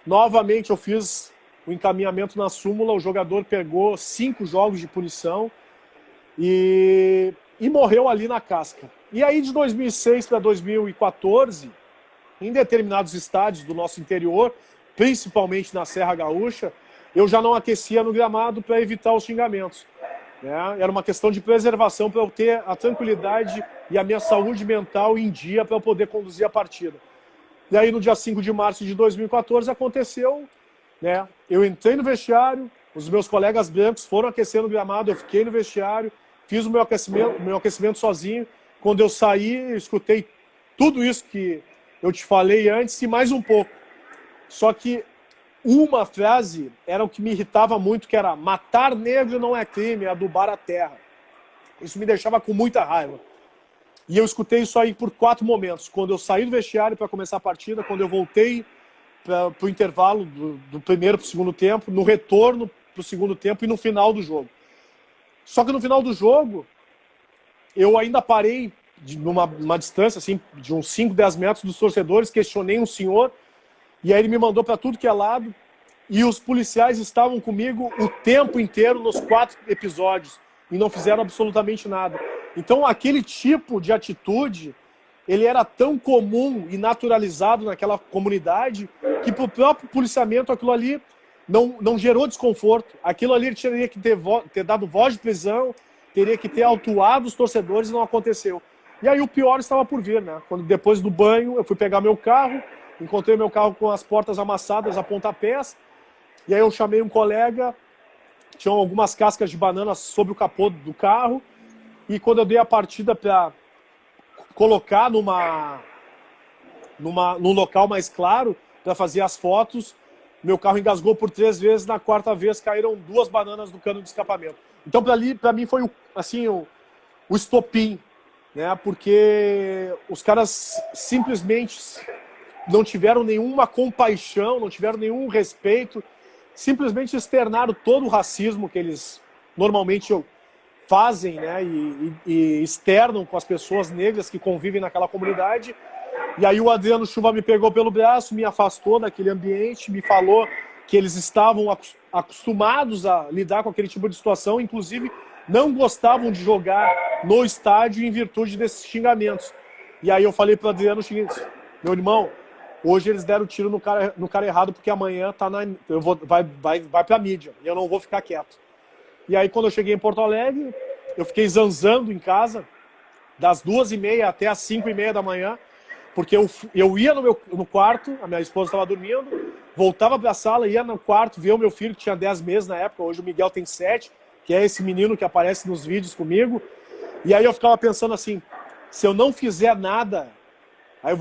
Novamente eu fiz o encaminhamento na súmula, o jogador pegou 5 jogos de punição e morreu ali na casca. E aí de 2006 para 2014, em determinados estádios do nosso interior, principalmente na Serra Gaúcha, eu já não aquecia no gramado para evitar os xingamentos. Era uma questão de preservação para eu ter a tranquilidade e a minha saúde mental em dia para eu poder conduzir a partida. E aí no dia 5 de março de 2014 aconteceu, eu entrei no vestiário, os meus colegas brancos foram aquecer no gramado, eu fiquei no vestiário, fiz o meu aquecimento sozinho. Quando eu saí, eu escutei tudo isso que eu te falei antes e mais um pouco. Só que uma frase era o que me irritava muito, que era: matar negro não é crime, é adubar a terra. Isso me deixava com muita raiva. E eu escutei isso aí por 4 momentos. Quando eu saí do vestiário para começar a partida, quando eu voltei para o intervalo do primeiro para o segundo tempo, no retorno para o segundo tempo e no final do jogo. Só que no final do jogo, eu ainda parei numa distância assim, de uns 5, 10 metros dos torcedores, questionei um senhor, e aí ele me mandou para tudo que é lado, e os policiais estavam comigo o tempo inteiro nos 4 episódios, e não fizeram absolutamente nada. Então, aquele tipo de atitude, ele era tão comum e naturalizado naquela comunidade que para o próprio policiamento aquilo ali não gerou desconforto. Aquilo ali ele teria que ter dado voz de prisão, teria que ter autuado os torcedores e não aconteceu. E aí o pior estava por vir, né? Quando depois do banho eu fui pegar meu carro, encontrei meu carro com as portas amassadas a pontapés, e aí eu chamei um colega, tinham algumas cascas de banana sobre o capô do carro, e quando eu dei a partida para colocar num local mais claro, para fazer as fotos, meu carro engasgou por 3 vezes, na 4ª vez caíram 2 bananas do cano de escapamento. Então, para mim, foi assim, o estopim, né? Porque os caras simplesmente não tiveram nenhuma compaixão, não tiveram nenhum respeito, simplesmente externaram todo o racismo que eles normalmente fazem, né? E externam com as pessoas negras que convivem naquela comunidade. E aí o Adriano Chuva me pegou pelo braço, me afastou daquele ambiente, me falou que eles estavam acostumados a lidar com aquele tipo de situação, inclusive não gostavam de jogar no estádio em virtude desses xingamentos. E aí eu falei para o Adriano o seguinte: meu irmão, hoje eles deram tiro no cara errado, porque amanhã vai para a mídia, e eu não vou ficar quieto. E aí quando eu cheguei em Porto Alegre, eu fiquei zanzando em casa, das 2h30 até as 5h30 da manhã, porque eu ia no quarto, a minha esposa estava dormindo, voltava para a sala, ia no quarto, ver o meu filho, que tinha 10 meses na época, hoje o Miguel tem 7, que é esse menino que aparece nos vídeos comigo, e aí eu ficava pensando assim, se eu não fizer nada, aí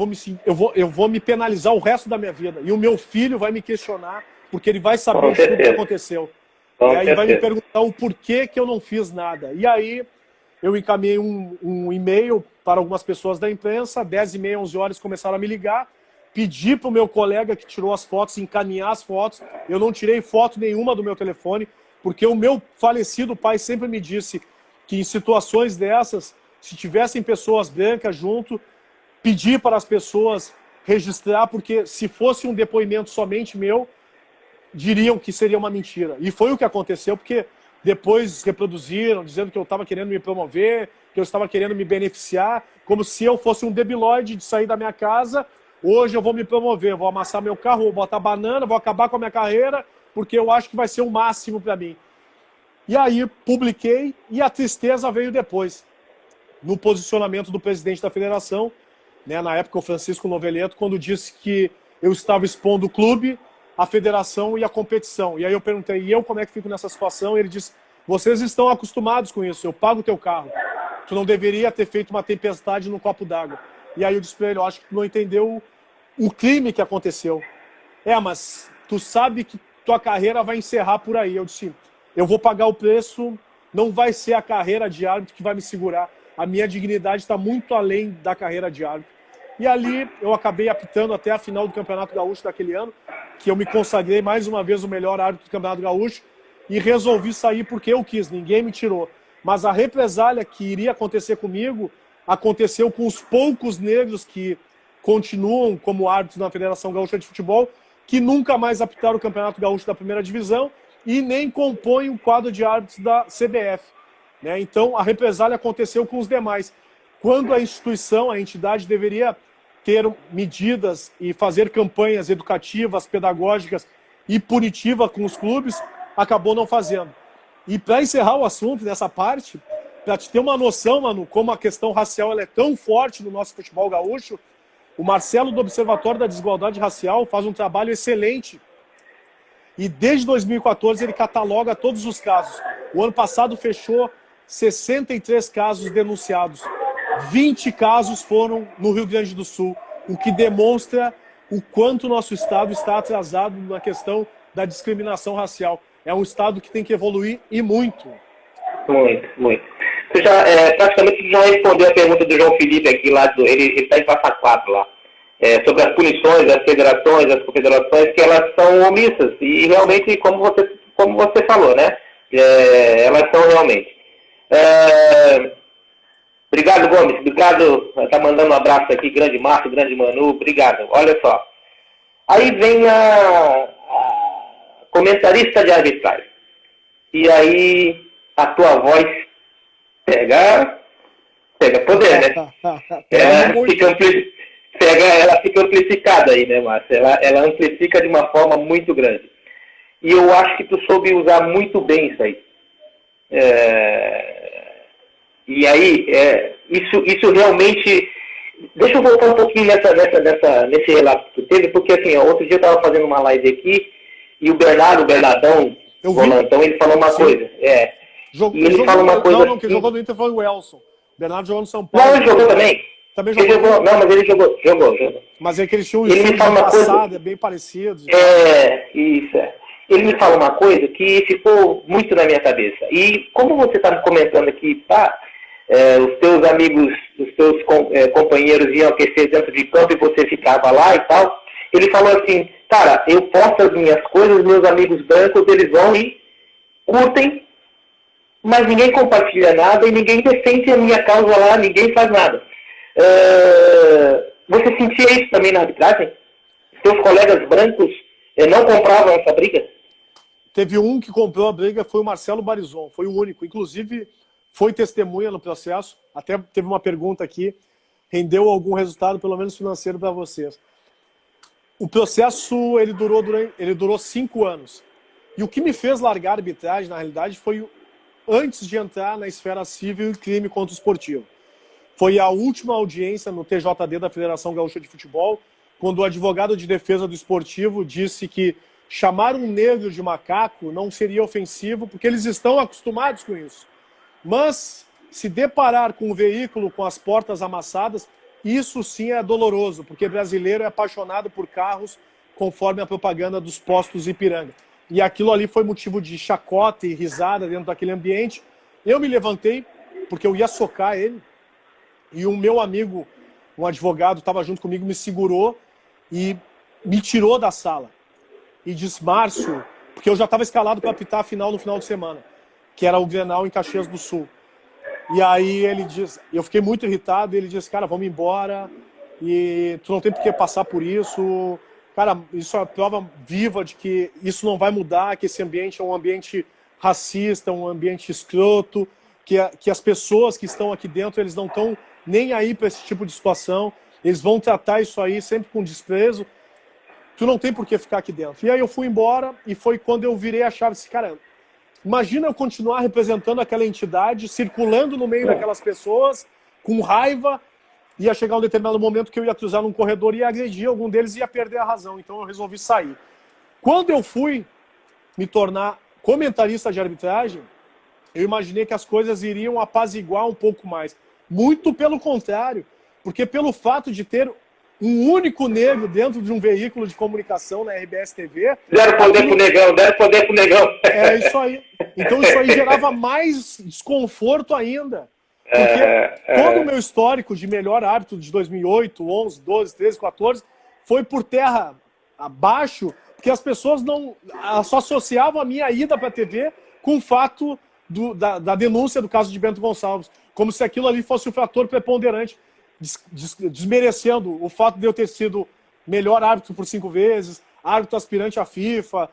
eu vou me penalizar o resto da minha vida, e o meu filho vai me questionar, porque ele vai saber o que aconteceu. E aí vai me perguntar o porquê que eu não fiz nada. E aí eu encaminhei um e-mail para algumas pessoas da imprensa, 10h30, 11h começaram a me ligar, pedi para o meu colega que tirou as fotos, encaminhar as fotos. Eu não tirei foto nenhuma do meu telefone, porque o meu falecido pai sempre me disse que em situações dessas, se tivessem pessoas brancas junto, pedir para as pessoas registrar, porque se fosse um depoimento somente meu, diriam que seria uma mentira. E foi o que aconteceu, porque depois reproduziram, dizendo que eu estava querendo me promover, que eu estava querendo me beneficiar, como se eu fosse um debilóide de sair da minha casa. Hoje eu vou me promover, vou amassar meu carro, vou botar banana, vou acabar com a minha carreira, porque eu acho que vai ser o máximo para mim. E aí publiquei, e a tristeza veio depois, no posicionamento do presidente da federação, né, na época o Francisco Noveleto, quando disse que eu estava expondo o clube, a federação e a competição. E aí eu perguntei, e eu como é que fico nessa situação? E ele disse, vocês estão acostumados com isso, eu pago o teu carro. Tu não deveria ter feito uma tempestade num copo d'água. E aí eu disse para ele, eu acho que tu não entendeu o crime que aconteceu. Mas tu sabe que tua carreira vai encerrar por aí. Eu disse, eu vou pagar o preço, não vai ser a carreira de árbitro que vai me segurar. A minha dignidade está muito além da carreira de árbitro. E ali eu acabei apitando até a final do Campeonato Gaúcho daquele ano, que eu me consagrei mais uma vez o melhor árbitro do Campeonato Gaúcho e resolvi sair porque eu quis, ninguém me tirou. Mas a represália que iria acontecer comigo aconteceu com os poucos negros que continuam como árbitros na Federação Gaúcha de Futebol, que nunca mais apitaram o Campeonato Gaúcho da primeira divisão e nem compõem o quadro de árbitros da CBF. Né? Então a represália aconteceu com os demais. Quando a instituição, a entidade deveria ter medidas e fazer campanhas educativas, pedagógicas e punitivas com os clubes, acabou não fazendo. E para encerrar o assunto dessa parte, para te ter uma noção, mano, como a questão racial ela é tão forte no nosso futebol gaúcho, o Marcelo do Observatório da Desigualdade Racial faz um trabalho excelente. E desde 2014 ele cataloga todos os casos. O ano passado fechou 63 casos denunciados. 20 casos foram no Rio Grande do Sul, o que demonstra o quanto o nosso estado está atrasado na questão da discriminação racial. É um estado que tem que evoluir e muito. Muito, muito. Você praticamente já respondeu a pergunta do João Felipe aqui, ele está em Passa Quatro lá, sobre as punições das federações, das confederações, que elas são omissas, e realmente, como você falou, né? Elas são realmente. Obrigado, Gomes. Obrigado. Está mandando um abraço aqui. Grande Márcio, grande Manu. Obrigado. Olha só. Aí vem a comentarista de arbitragem. E aí a tua voz pega Pega poder, né? Ela fica amplificada aí, né, Márcio? Ela amplifica de uma forma muito grande. E eu acho que tu soube usar muito bem isso aí. E aí, isso realmente... Deixa eu voltar um pouquinho nesse relato que tu teve, porque assim, outro dia eu estava fazendo uma live aqui e o Bernardão, Volantão, ele falou uma coisa. Ele fala uma coisa... Não, quem jogou no Inter foi o Elson. O Bernardo jogou no São Paulo. Não, ele jogou também. Também jogou. Não, mas ele jogou. Mas é que eles tinham um estilo passado, bem parecido. Isso. Ele me fala uma coisa que ficou muito na minha cabeça. E como você está me comentando aqui, os teus amigos, os teus companheiros iam aquecer dentro de campo e você ficava lá e tal, ele falou assim, cara, eu posto as minhas coisas, meus amigos brancos, eles vão e curtem, mas ninguém compartilha nada e ninguém defende a minha causa lá, ninguém faz nada. Você sentia isso também na arbitragem? Seus colegas brancos não compravam essa briga? Teve um que comprou a briga, foi o Marcelo Barizon, foi o único. Inclusive, foi testemunha no processo. Até teve uma pergunta aqui. Rendeu algum resultado, pelo menos financeiro, para vocês? O processo ele durou 5 anos. E o que me fez largar a arbitragem, na realidade, foi antes de entrar na esfera civil e crime contra o esportivo. Foi a última audiência no TJD da Federação Gaúcha de Futebol, quando o advogado de defesa do esportivo disse que chamar um negro de macaco não seria ofensivo, porque eles estão acostumados com isso. Mas, se deparar com um veículo com as portas amassadas, isso sim é doloroso, porque brasileiro é apaixonado por carros, conforme a propaganda dos postos Ipiranga. E aquilo ali foi motivo de chacota e risada dentro daquele ambiente. Eu me levantei, porque eu ia socar ele, e o meu amigo, um advogado, estava junto comigo, me segurou e me tirou da sala. E disse, Márcio, porque eu já estava escalado para apitar a final no final de semana, que era o Grenal em Caxias do Sul. E aí ele disse, eu fiquei muito irritado, e ele disse, cara, vamos embora, e tu não tem por que passar por isso. Cara, isso é a prova viva de que isso não vai mudar, que esse ambiente é um ambiente racista, um ambiente escroto, que as pessoas que estão aqui dentro, eles não estão nem aí para esse tipo de situação, eles vão tratar isso aí sempre com desprezo. Tu não tem por que ficar aqui dentro. E aí eu fui embora, e foi quando eu virei a chave. Disse, cara, imagina eu continuar representando aquela entidade, circulando no meio daquelas pessoas, com raiva, ia chegar um determinado momento que eu ia cruzar num corredor e ia agredir algum deles e ia perder a razão. Então eu resolvi sair. Quando eu fui me tornar comentarista de arbitragem, eu imaginei que as coisas iriam apaziguar um pouco mais. Muito pelo contrário, porque pelo fato de ter um único negro dentro de um veículo de comunicação na RBS TV... Deram poder pro negão. É isso aí. Então isso aí gerava mais desconforto ainda. Porque todo o meu histórico de melhor árbitro de 2008, 11, 12, 13, 14 foi por terra abaixo, porque as pessoas só associavam a minha ida para a TV com o fato da denúncia do caso de Bento Gonçalves, como se aquilo ali fosse um fator preponderante, desmerecendo o fato de eu ter sido melhor árbitro por 5 vezes, árbitro aspirante à FIFA,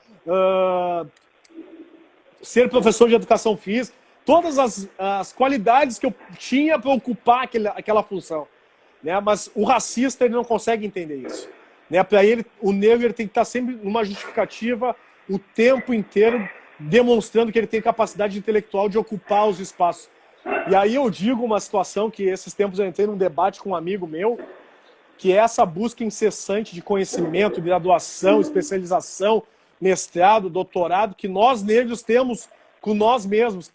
ser professor de educação física, todas as qualidades que eu tinha para ocupar aquela função. Né? Mas o racista ele não consegue entender isso. Né? Para ele, o negro ele tem que estar sempre numa justificativa o tempo inteiro, demonstrando que ele tem capacidade intelectual de ocupar os espaços. E aí eu digo uma situação que esses tempos eu entrei num debate com um amigo meu, que é essa busca incessante de conhecimento, graduação, especialização, mestrado, doutorado, que nós negros temos com nós mesmos.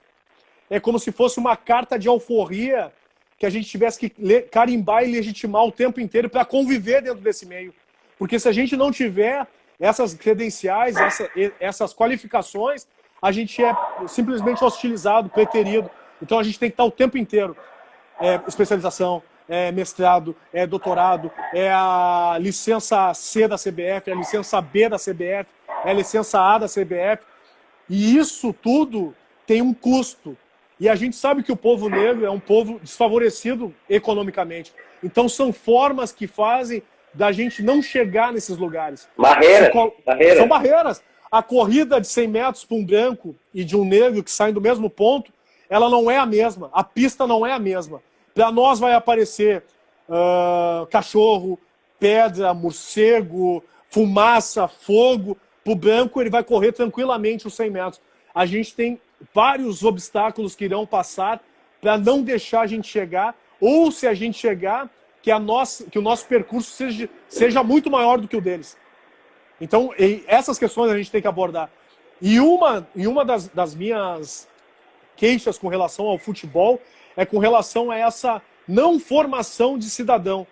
É como se fosse uma carta de alforria que a gente tivesse que carimbar e legitimar o tempo inteiro para conviver dentro desse meio. Porque se a gente não tiver essas credenciais, essas qualificações, a gente é simplesmente hostilizado, preterido. Então a gente tem que estar o tempo inteiro. Especialização, mestrado, doutorado, a licença C da CBF, a licença B da CBF, a licença A da CBF. E isso tudo tem um custo. E a gente sabe que o povo negro é um povo desfavorecido economicamente. Então são formas que fazem da gente não chegar nesses lugares. Barreiras. São barreiras. A corrida de 100 metros para um branco e de um negro que saem do mesmo ponto, ela não é a mesma. A pista não é a mesma. Para nós vai aparecer cachorro, pedra, morcego, fumaça, fogo. Para o branco, ele vai correr tranquilamente os 100 metros. A gente tem vários obstáculos que irão passar para não deixar a gente chegar, ou se a gente chegar, que o nosso percurso seja muito maior do que o deles. Então, essas questões a gente tem que abordar. E uma das minhas queixas com relação ao futebol é com relação a essa não formação de cidadão.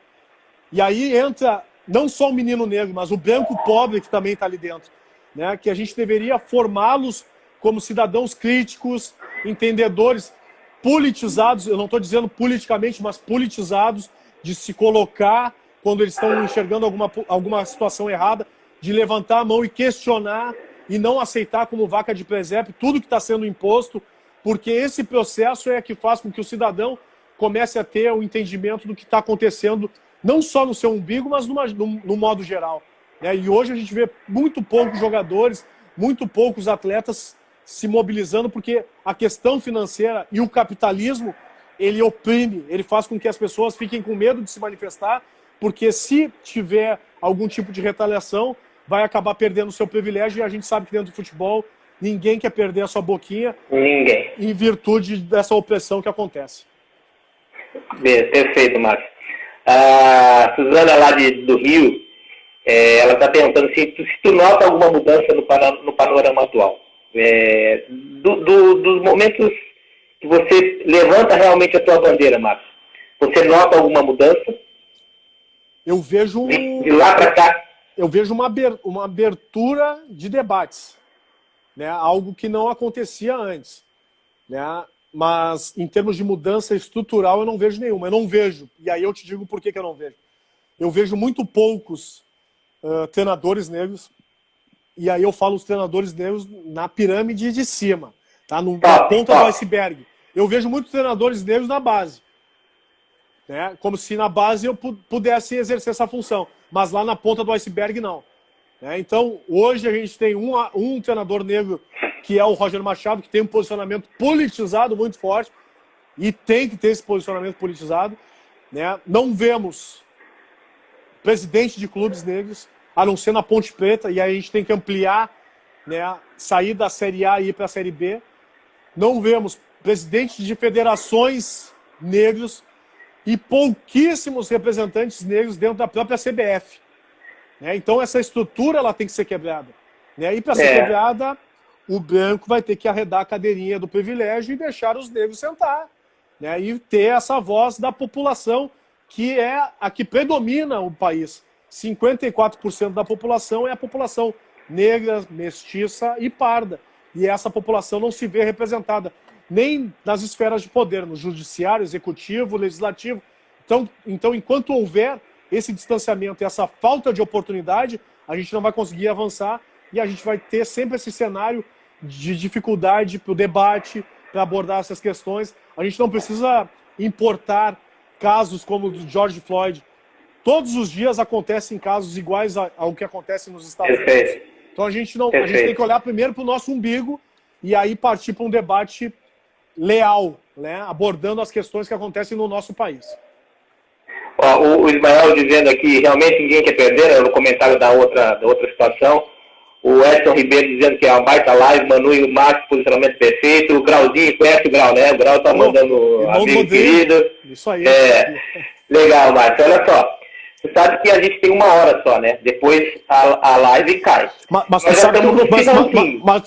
E aí entra não só o menino negro, mas o branco pobre que também está ali dentro. Né? Que a gente deveria formá-los como cidadãos críticos, entendedores, politizados, eu não estou dizendo politicamente, mas politizados, de se colocar quando eles estão enxergando alguma situação errada, de levantar a mão e questionar e não aceitar como vaca de presépio tudo que está sendo imposto, porque esse processo é que faz com que o cidadão comece a ter o entendimento do que está acontecendo, não só no seu umbigo, mas no modo geral. Né? E hoje a gente vê muito poucos jogadores, muito poucos atletas se mobilizando, porque a questão financeira e o capitalismo, ele oprime, ele faz com que as pessoas fiquem com medo de se manifestar, porque se tiver algum tipo de retaliação, vai acabar perdendo o seu privilégio, e a gente sabe que dentro do futebol ninguém quer perder a sua boquinha. Ninguém. Em virtude dessa opressão que acontece. Perfeito, Márcio. A Suzana lá do Rio, ela está perguntando se tu nota alguma mudança no panorama atual. Dos momentos que você levanta realmente a tua bandeira, Márcio, você nota alguma mudança? Eu vejo... De lá para cá? Eu vejo uma abertura de debates, né? Algo que não acontecia antes, né? Mas em termos de mudança estrutural eu não vejo nenhuma. Eu não vejo, e aí eu te digo por que eu não vejo. Eu vejo muito poucos treinadores negros, e aí eu falo os treinadores negros na pirâmide de cima, tá? Na ponta do iceberg. Eu vejo muitos treinadores negros na base, né? Como se na base eu pudesse exercer essa função, mas lá na ponta do iceberg não. Né? Então, hoje a gente tem um treinador negro, que é o Roger Machado, que tem um posicionamento politizado muito forte, e tem que ter esse posicionamento politizado. Né? Não vemos presidente de clubes negros, a não ser na Ponte Preta, e aí a gente tem que ampliar, né? Sair da Série A e ir para a Série B. Não vemos presidentes de federações negros e pouquíssimos representantes negros dentro da própria CBF. Né? Então essa estrutura ela tem que ser quebrada. Né? E para ser quebrada, o branco vai ter que arredar a cadeirinha do privilégio e deixar os negros sentar. Né? E ter essa voz da população que é a que predomina o país. 54% da população é a população negra, mestiça e parda. E essa população não se vê representada nem nas esferas de poder, no judiciário, executivo, legislativo. Então, enquanto houver esse distanciamento e essa falta de oportunidade, a gente não vai conseguir avançar e a gente vai ter sempre esse cenário de dificuldade para o debate, para abordar essas questões. A gente não precisa importar casos como o do George Floyd. Todos os dias acontecem casos iguais ao que acontece nos Estados Unidos. Então a gente tem que olhar primeiro para o nosso umbigo e aí partir para um debate leal, né? Abordando as questões que acontecem no nosso país. Ó, o Ismael dizendo aqui, realmente ninguém quer perder, no comentário da outra situação. O Edson Ribeiro dizendo que é uma baita live, Manu e o Márcio, posicionamento perfeito. O Grauzinho, conhece o Grau, né? O Grau tá mandando amigo querido. Isso aí. Legal, Márcio. Olha só. Você sabe que a gente tem 1 hora só, né? Depois a live cai. Mas tu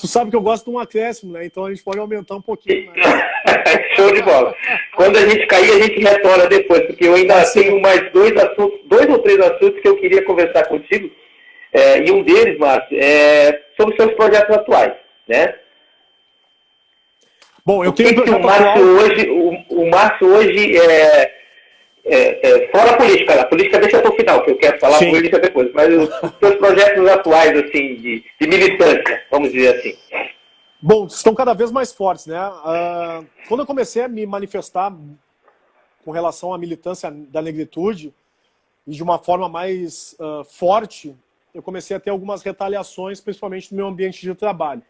sabe que eu gosto de um acréscimo, né? Então a gente pode aumentar um pouquinho. Né? Show de bola. Quando a gente cair, a gente retorna depois, porque eu ainda tenho mais 2 ou 3 assuntos que eu queria conversar contigo. E um deles, Márcio, é sobre os seus projetos atuais, né? Bom, eu tenho o Márcio hoje fora a política deixa para o final, que eu quero falar com ele depois, mas os seus projetos atuais, assim, de militância, vamos dizer assim. Bom, estão cada vez mais fortes, né? Quando eu comecei a me manifestar com relação à militância da negritude, e de uma forma mais forte, eu comecei a ter algumas retaliações, principalmente no meu ambiente de trabalho.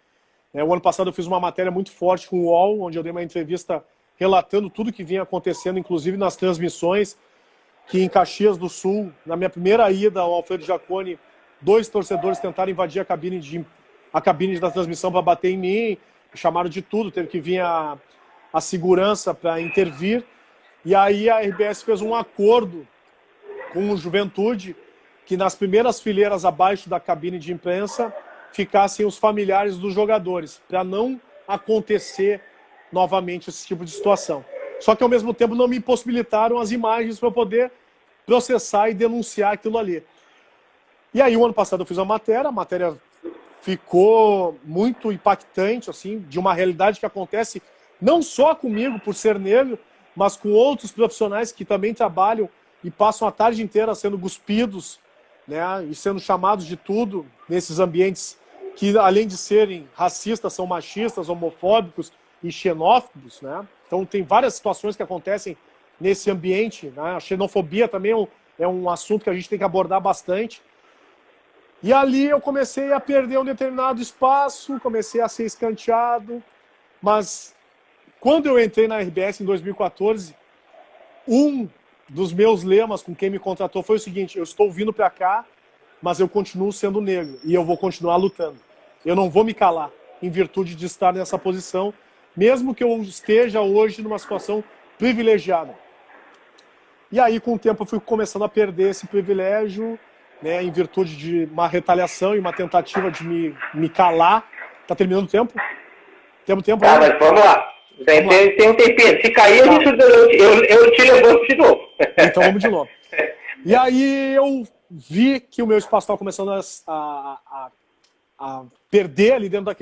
O ano passado eu fiz uma matéria muito forte com o UOL, onde eu dei uma entrevista relatando tudo que vinha acontecendo, inclusive nas transmissões, que em Caxias do Sul, na minha primeira ida ao Alfredo Jaconi, 2 torcedores tentaram invadir a cabine da transmissão para bater em mim, chamaram de tudo, teve que vir a segurança para intervir, e aí a RBS fez um acordo com o Juventude, que nas primeiras fileiras abaixo da cabine de imprensa ficassem os familiares dos jogadores, para não acontecer novamente esse tipo de situação. Só que ao mesmo tempo não me impossibilitaram as imagens para eu poder processar e denunciar aquilo ali. E aí o ano passado eu fiz a matéria ficou muito impactante, assim, de uma realidade que acontece não só comigo por ser negro, mas com outros profissionais que também trabalham e passam a tarde inteira sendo cuspidos, né, e sendo chamados de tudo nesses ambientes que, além de serem racistas, são machistas, homofóbicos e xenófobos, né? Então tem várias situações que acontecem nesse ambiente, né? A xenofobia também é um assunto que a gente tem que abordar bastante. E ali eu comecei a perder um determinado espaço, comecei a ser escanteado, mas quando eu entrei na RBS em 2014, um dos meus lemas com quem me contratou foi o seguinte: eu estou vindo para cá, mas eu continuo sendo negro e eu vou continuar lutando. Eu não vou me calar em virtude de estar nessa posição, mesmo que eu esteja hoje numa situação privilegiada. E aí, com o tempo, eu fui começando a perder esse privilégio, né, em virtude de uma retaliação e uma tentativa de me calar. Tá terminando o tempo? Temos tempo? Tá, mas vamos lá. Tem um tempinho. Se cair, tá, eu te levanto de novo. Então vamos de novo. E aí eu vi que o meu espaço estava começando a perder ali dentro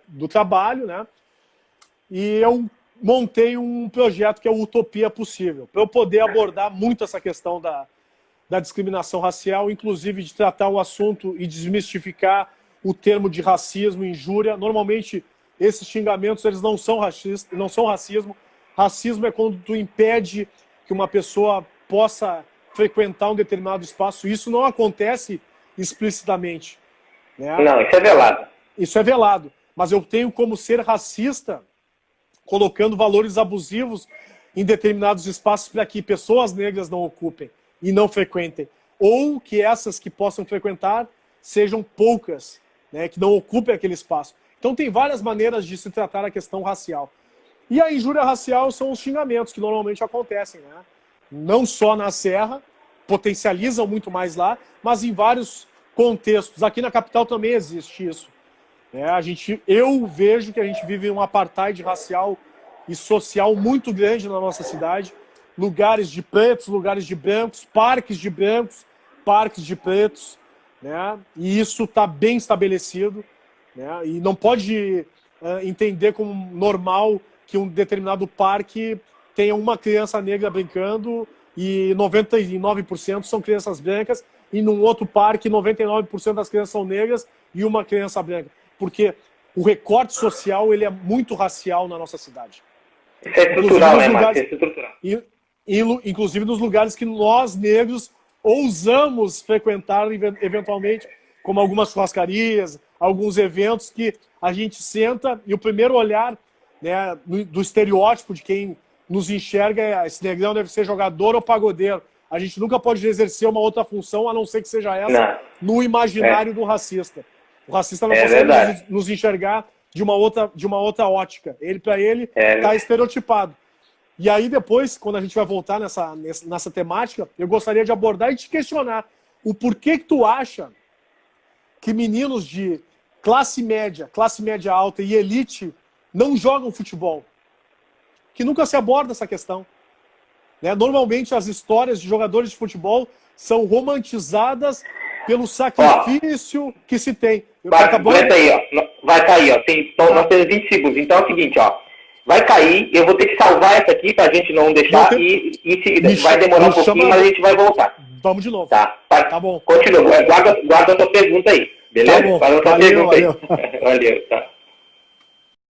do trabalho, né? E eu montei um projeto que é o Utopia Possível, para eu poder abordar muito essa questão da discriminação racial, inclusive de tratar o assunto e desmistificar o termo de racismo, injúria. Normalmente, esses xingamentos eles não são racistas, não são racismo. Racismo é quando tu impede que uma pessoa possa frequentar um determinado espaço. Isso não acontece explicitamente, né? Não, isso é velado. Isso é velado. Mas eu tenho como ser racista colocando valores abusivos em determinados espaços para que pessoas negras não ocupem e não frequentem. Ou que essas que possam frequentar sejam poucas, né, que não ocupem aquele espaço. Então tem várias maneiras de se tratar a questão racial. E a injúria racial são os xingamentos que normalmente acontecem, né? Não só na Serra, potencializam muito mais lá, mas em vários contextos. Aqui na capital também existe isso. Eu vejo que a gente vive um apartheid racial e social muito grande na nossa cidade. Lugares de pretos, lugares de brancos, parques de pretos, né? E isso está bem estabelecido, né? E não pode entender como normal que um determinado parque tenha uma criança negra brincando e 99% são crianças brancas, e num outro parque 99% das crianças são negras e uma criança branca. Porque o recorte social ele é muito racial na nossa cidade. Isso é estrutural, né, Marcos? Isso é estrutural. Inclusive nos lugares que nós, negros, ousamos frequentar eventualmente, como algumas churrascarias, alguns eventos que a gente senta e o primeiro olhar, né, do estereótipo de quem nos enxerga é: esse negrão deve ser jogador ou pagodeiro. A gente nunca pode exercer uma outra função a não ser que seja essa no imaginário do racista. O racista não consegue nos enxergar de uma outra ótica. Para ele, está estereotipado. E aí depois, quando a gente vai voltar nessa temática, eu gostaria de abordar e te questionar o porquê que tu acha que meninos de classe média alta e elite não jogam futebol. Que nunca se aborda essa questão. Né? Normalmente as histórias de jogadores de futebol são romantizadas pelo sacrifício que se tem. Vai cair, ó. Vai cair, ó. Nós temos 20 segundos. Então é o seguinte, ó. Vai cair, eu vou ter que salvar essa aqui pra gente não deixar e em seguida. Vai demorar um pouquinho, mas a gente vai voltar. Vamos de novo. Tá bom. Continua, guarda a tua pergunta aí. Beleza? Tá bom. Valeu. Valeu, tá.